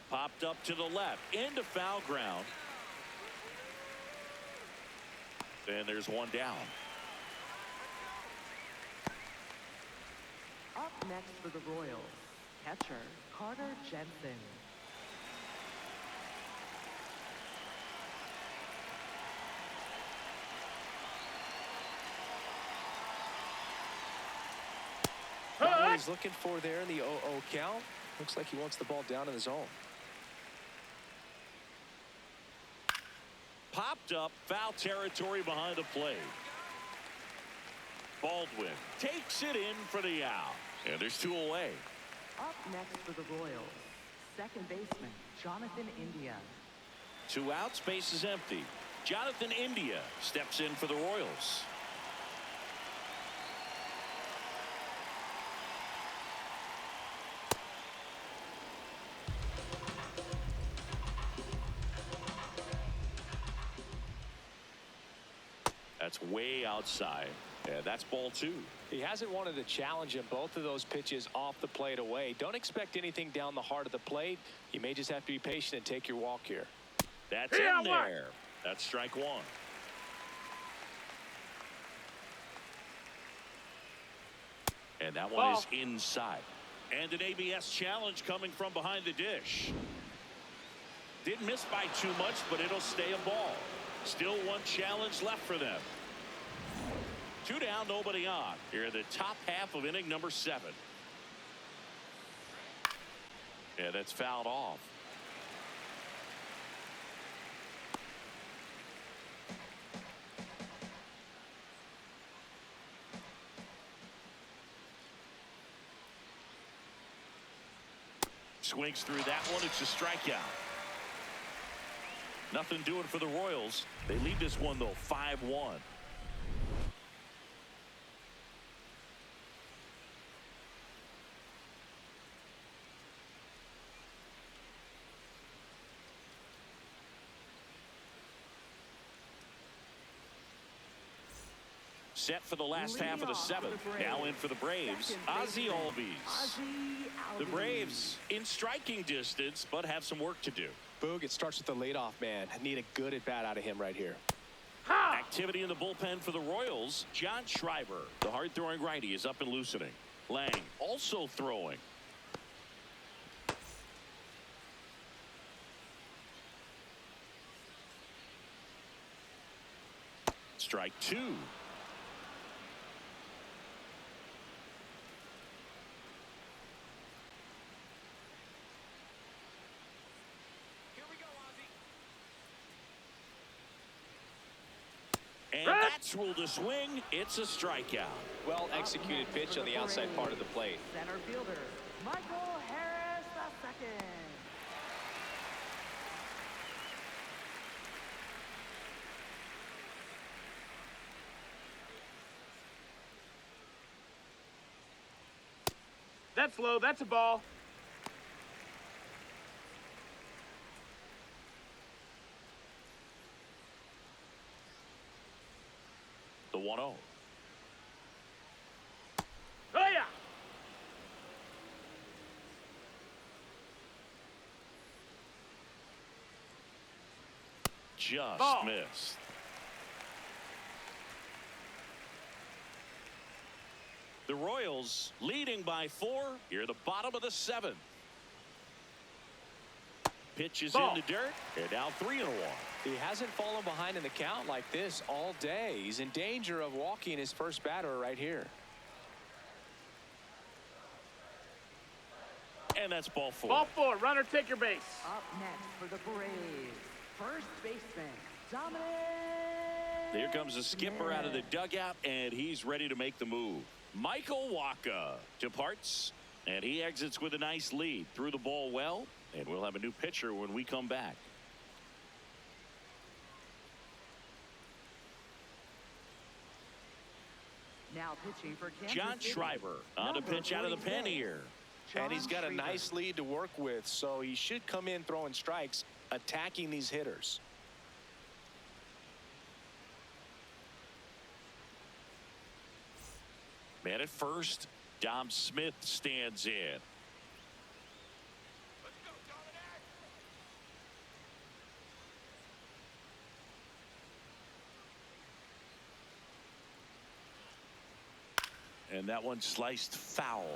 Popped up to the left, into foul ground. And there's one down. Up next for the Royals, catcher, Carter Jensen. What he's looking for there in the 0-0 count. Looks like he wants the ball down in the zone. Popped up, foul territory behind the plate. Baldwin takes it in for the out. And there's 2 away. Up next for the Royals, second baseman, Jonathan India. 2 outs, base is empty. Jonathan India steps in for the Royals. That's way outside. Yeah, that's ball 2. He hasn't wanted to challenge him. Both of those pitches off the plate away. Don't expect anything down the heart of the plate. You may just have to be patient and take your walk here. That's in there. That's strike 1. And that one is inside. And an ABS challenge coming from behind the dish. Didn't miss by too much, but it'll stay a ball. Still 1 challenge left for them. 2 down, nobody on. Here in the top half of inning number 7. Yeah, that's fouled off. Swings through that one. It's a strikeout. Nothing doing for the Royals. They lead this one, though, 5-1. Set for the last half of the seventh. Now in for the Braves, Ozzie Albies. The Braves in striking distance, but have some work to do. Boog, it starts with the leadoff man. I need a good at-bat out of him right here. Activity in the bullpen for the Royals. John Schreiber, the hard-throwing righty, is up and loosening. Lang also throwing. Strike two. And that's ruled a swing. It's a strikeout. Well executed pitch on the outside part of the plate. Center fielder, Michael Harris II. That's low. That's a ball. The 1-0. Oh, yeah. Just Ball. missed. The Royals leading by 4 here at the bottom of the 7th. Pitch is Ball. in the dirt, and now 3-1. He hasn't fallen behind in the count like this all day. He's in danger of walking his first batter right here. And that's ball 4. Ball 4. Runner, take your base. Up next for the Braves, first baseman, Dominic. Here comes the skipper out of the dugout, and he's ready to make the move. Michael Wacha departs, and he exits with a nice lead. Threw the ball well, and we'll have a new pitcher when we come back. Now pitching for Kansas John City, Schreiber on to number pitch out of the pen 46, here. And he's got a John nice Schreiber. lead to work with, so he should come in throwing strikes, attacking these hitters. Man at first, Dom Smith stands in. And that one sliced foul.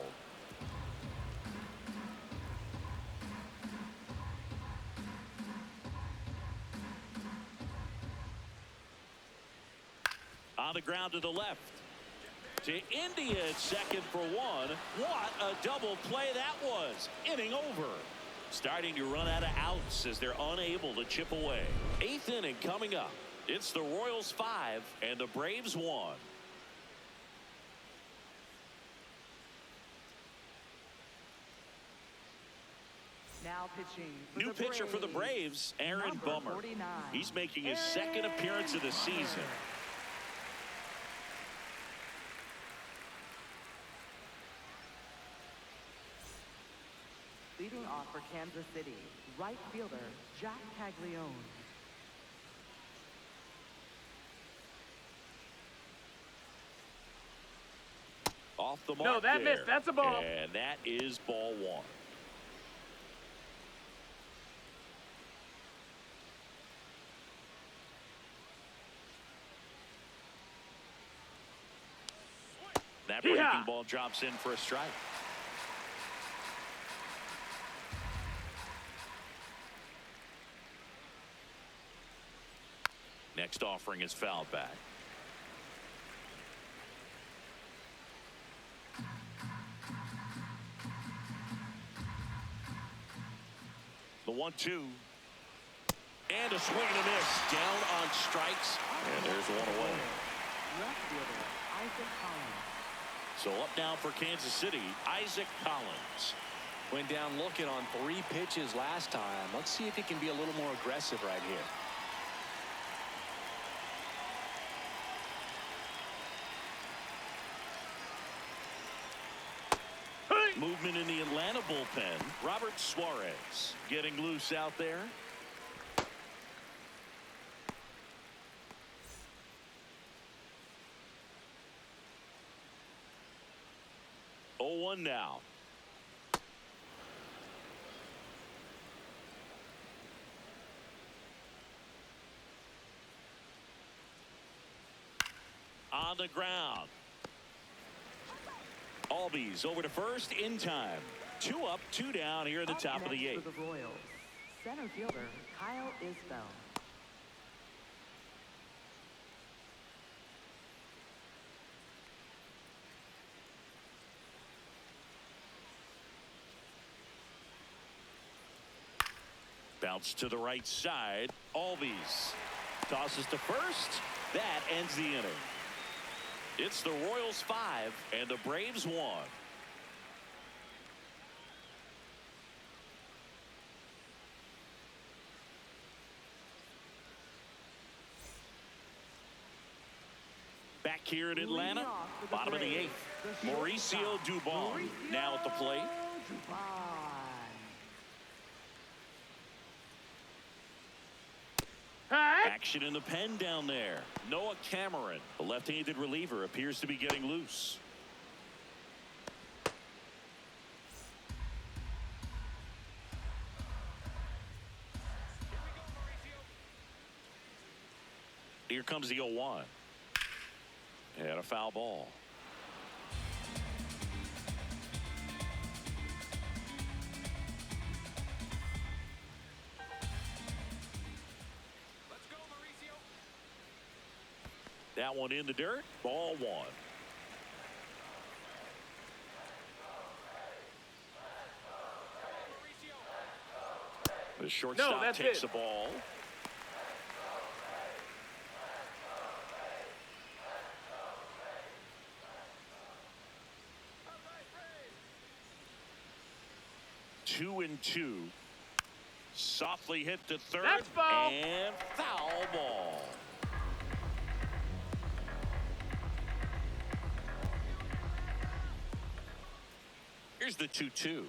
On the ground to the left. To India at second for 1. What a double play that was. Inning over. Starting to run out of outs as they're unable to chip away. 8th inning coming up. It's the Royals 5 and the Braves 1. Now pitching for New the pitcher for the Braves, Aaron number Bummer. 49, He's making his second appearance of the season. Leading off for Kansas City, right fielder, Jack Caglione. Off the mark. No, that there. missed. That's a ball. And that is ball 1. That breaking Yeehaw. ball drops in for a strike. Next offering is fouled back. The 1-2. And a swing and a miss. Down on strikes. And there's one away. Left fielder, Isaac Collins. So up now for Kansas City, Isaac Collins. Went down looking on 3 pitches last time. Let's see if he can be a little more aggressive right here. Movement in the Atlanta bullpen. Robert Suarez getting loose out there. 0-1 now. On the ground. Albies over to first in time. 2 up, 2 down here at the top of the 8th. For the Royals, center fielder Kyle Isbell. Bounce to the right side. Albies tosses to first. That ends the inning. It's the Royals 5 and the Braves 1. Back here in Atlanta, bottom of the 8th. Mauricio Dubon now at the plate. Action in the pen down there. Noah Cameron, the left-handed reliever, appears to be getting loose. Here comes the 0-1. And a foul ball. That one in the dirt. Ball 1. The shortstop takes the ball. Two and 2. Softly hit to third. That's ball. And foul ball. Here's the 2-2.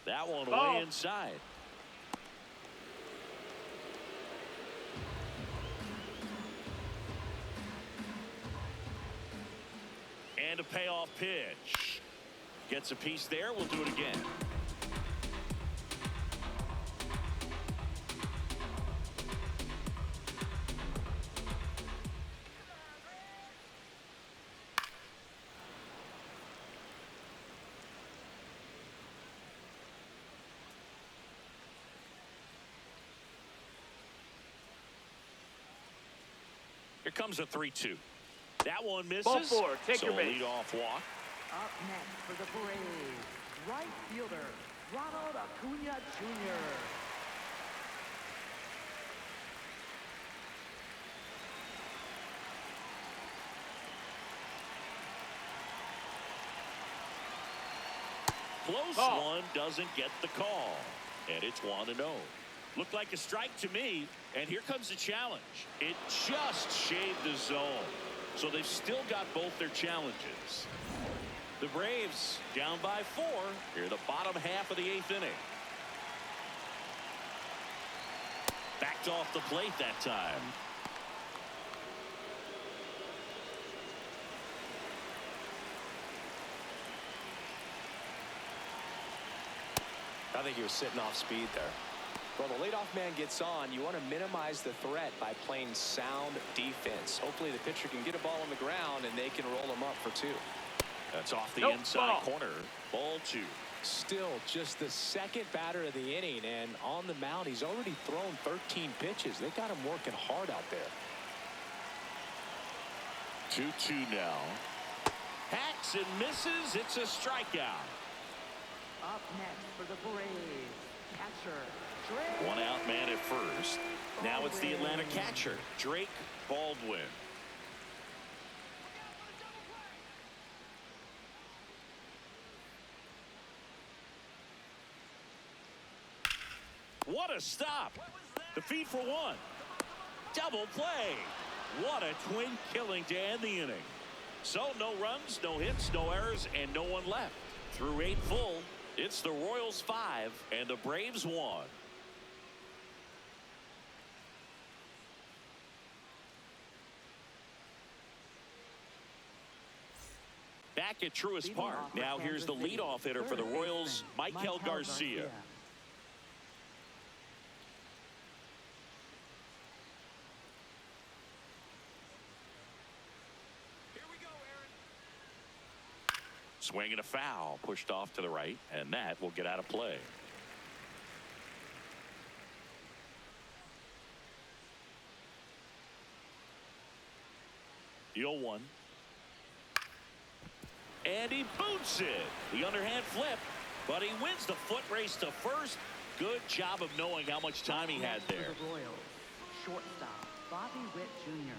That one way inside. And a payoff pitch. Gets a piece there. We'll do it again. Here comes a 3-2. That one misses. Ball 4. Take your so base. lead off walk. Up next for the Braves, right fielder Ronald Acuna Jr. Close one doesn't get the call. And it's 1-0. Looked like a strike to me. And here comes the challenge. It just shaved the zone. So they've still got both their challenges. The Braves down by 4 here in the bottom half of the 8th inning. Backed off the plate that time. I think he was sitting off speed there. Well, the leadoff man gets on. You want to minimize the threat by playing sound defense. Hopefully the pitcher can get a ball on the ground and they can roll him up for 2. That's off the inside corner. Ball 2. Still just the second batter of the inning, and on the mound he's already thrown 13 pitches. They got him working hard out there. 2-2 now. Hacks and misses. It's a strikeout. Up next for the Braves, catcher Drake. One out man at first. Now it's the Atlanta catcher, Drake Baldwin. a stop. The feed for one. Double play. What a twin killing to end the inning. So no runs, no hits, no errors, and no one left. Through 8 full, it's the Royals 5 and the Braves 1. Back at Truist Park. Now here's the leadoff hitter for the Royals, Michael Garcia. Swing and a foul, pushed off to the right, and that will get out of play. The 0-1. And he boots it. The underhand flip, but he wins the foot race to first. Good job of knowing how much time he had there. The Royals, shortstop, Bobby Witt Jr.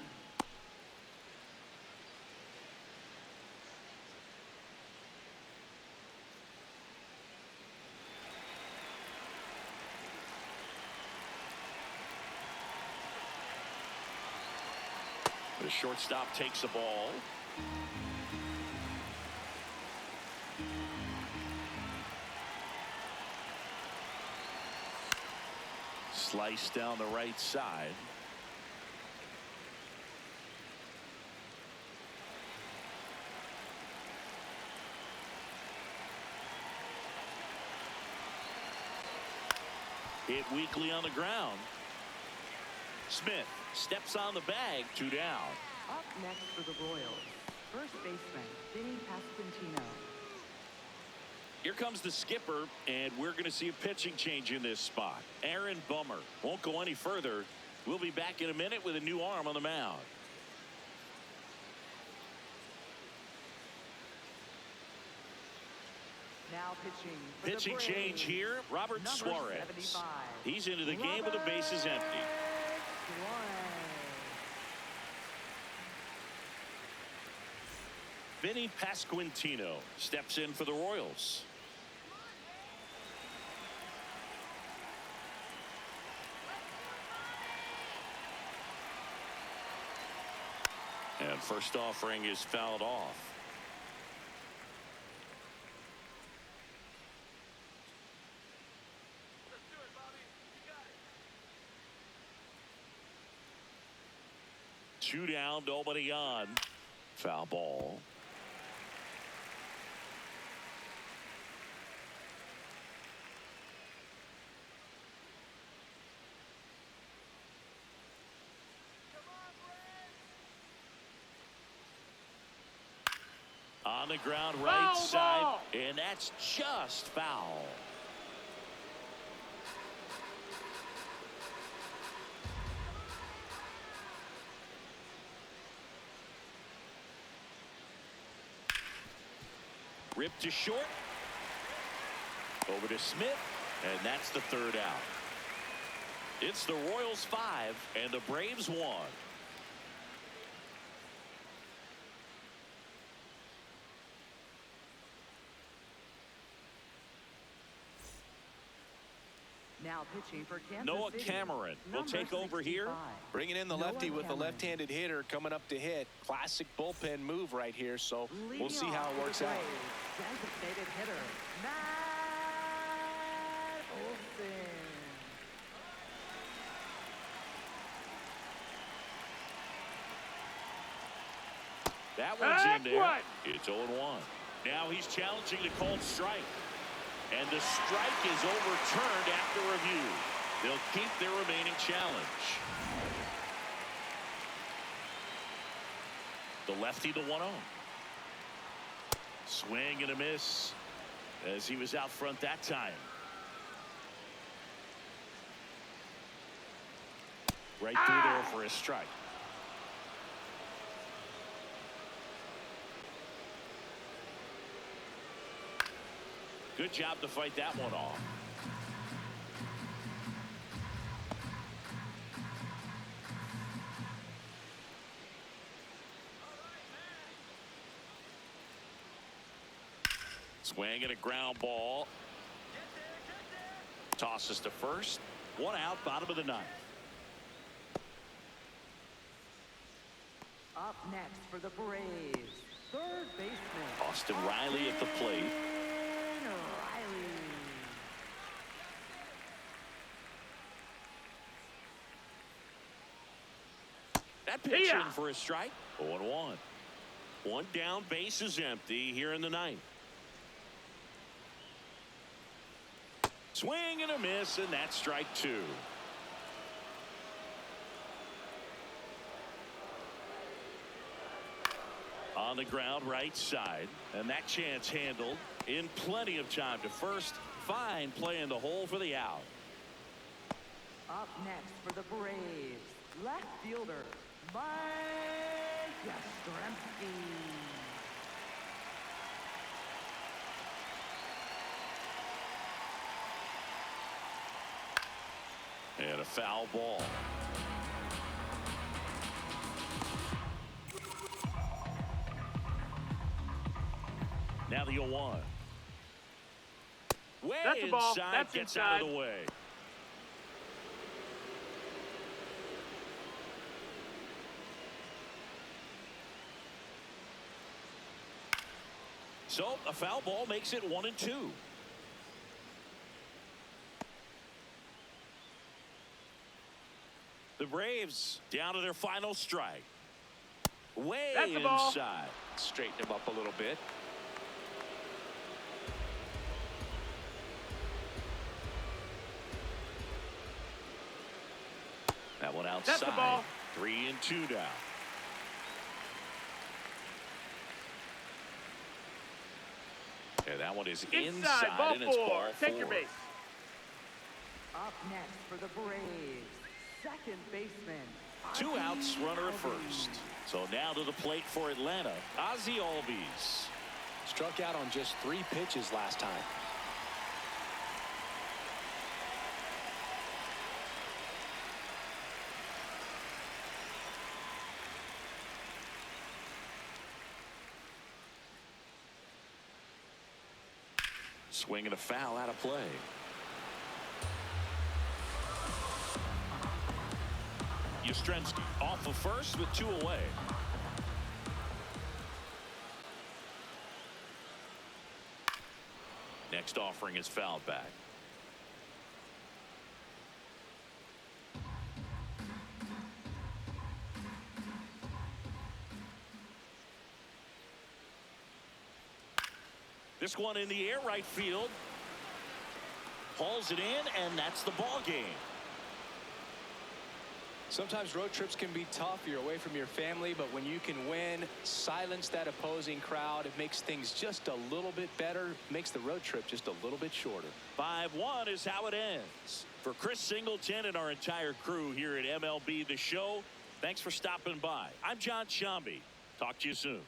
The shortstop takes the ball. Slice down the right side. Hit weakly on the ground. Smith steps on the bag. 2 down. Up next for the Royals, first baseman, Vinny Pasquantino. Here comes the skipper, and we're going to see a pitching change in this spot. Aaron Bummer won't go any further. We'll be back in a minute with a new arm on the mound. Now pitching change here, Robert Number Suarez. 75. He's into the game with the bases empty. Vinny Pasquantino steps in for the Royals. And first offering is fouled off. Two down, nobody on. Foul ball. On the ground, right side, and that's just foul. Ripped to short. Over to Smith, and that's the 3rd out. It's the Royals 5 and the Braves 1. Now pitching for Kansas Noah City, Cameron will number take over here. 65. Bringing in the Noah lefty with the Cameron. left-handed hitter coming up to hit. Classic bullpen move right here, so Leading we'll see off how for it the works out. Braves, designated hitter, Matt Olson. That one's in there. It's 0-1. Now he's challenging the called strike. And the strike is overturned after review. They'll keep their remaining challenge. The lefty, the 1-0. Swing and a miss as he was out front that time. Right through there for a strike. Good job to fight that one off. Swing and a ground ball. Tosses to first. One out, bottom of the ninth. Up next for the Braves, third baseman Austin Riley at the plate. Riley. That pitch Yeah. in for a strike. 0-1. One down, base is empty here in the ninth. Swing and a miss, and that's strike two. On the ground, right side, and that chance handled in plenty of time to first. Fine play in the hole for the out. Up next for the Braves, left fielder Mike Yastrzemski. And a foul ball. Now the 0-1. Way That's a ball. inside, That's gets inside. out of the way. So a foul ball makes it 1-2. The Braves down to their final strike. Way That's the ball. inside. Straighten him up a little bit. That one outside. That's the ball. 3-2 now. Yeah, that one is inside ball and it's four. ball Take four. your base. Up next for the Braves, second baseman. Two Ozzie outs, runner at Albies. first. So now to the plate for Atlanta, Ozzie Albies. Struck out on just 3 pitches last time. Swing and a foul out of play. Yastrzemski off of first with 2 away. Next offering is fouled back. This one in the air, right field. Hauls it in, and that's the ball game. Sometimes road trips can be tough. You're away from your family, but when you can win, silence that opposing crowd, it makes things just a little bit better, makes the road trip just a little bit shorter. 5-1 is how it ends. For Chris Singleton and our entire crew here at MLB The Show, thanks for stopping by. I'm John Shambi. Talk to you soon.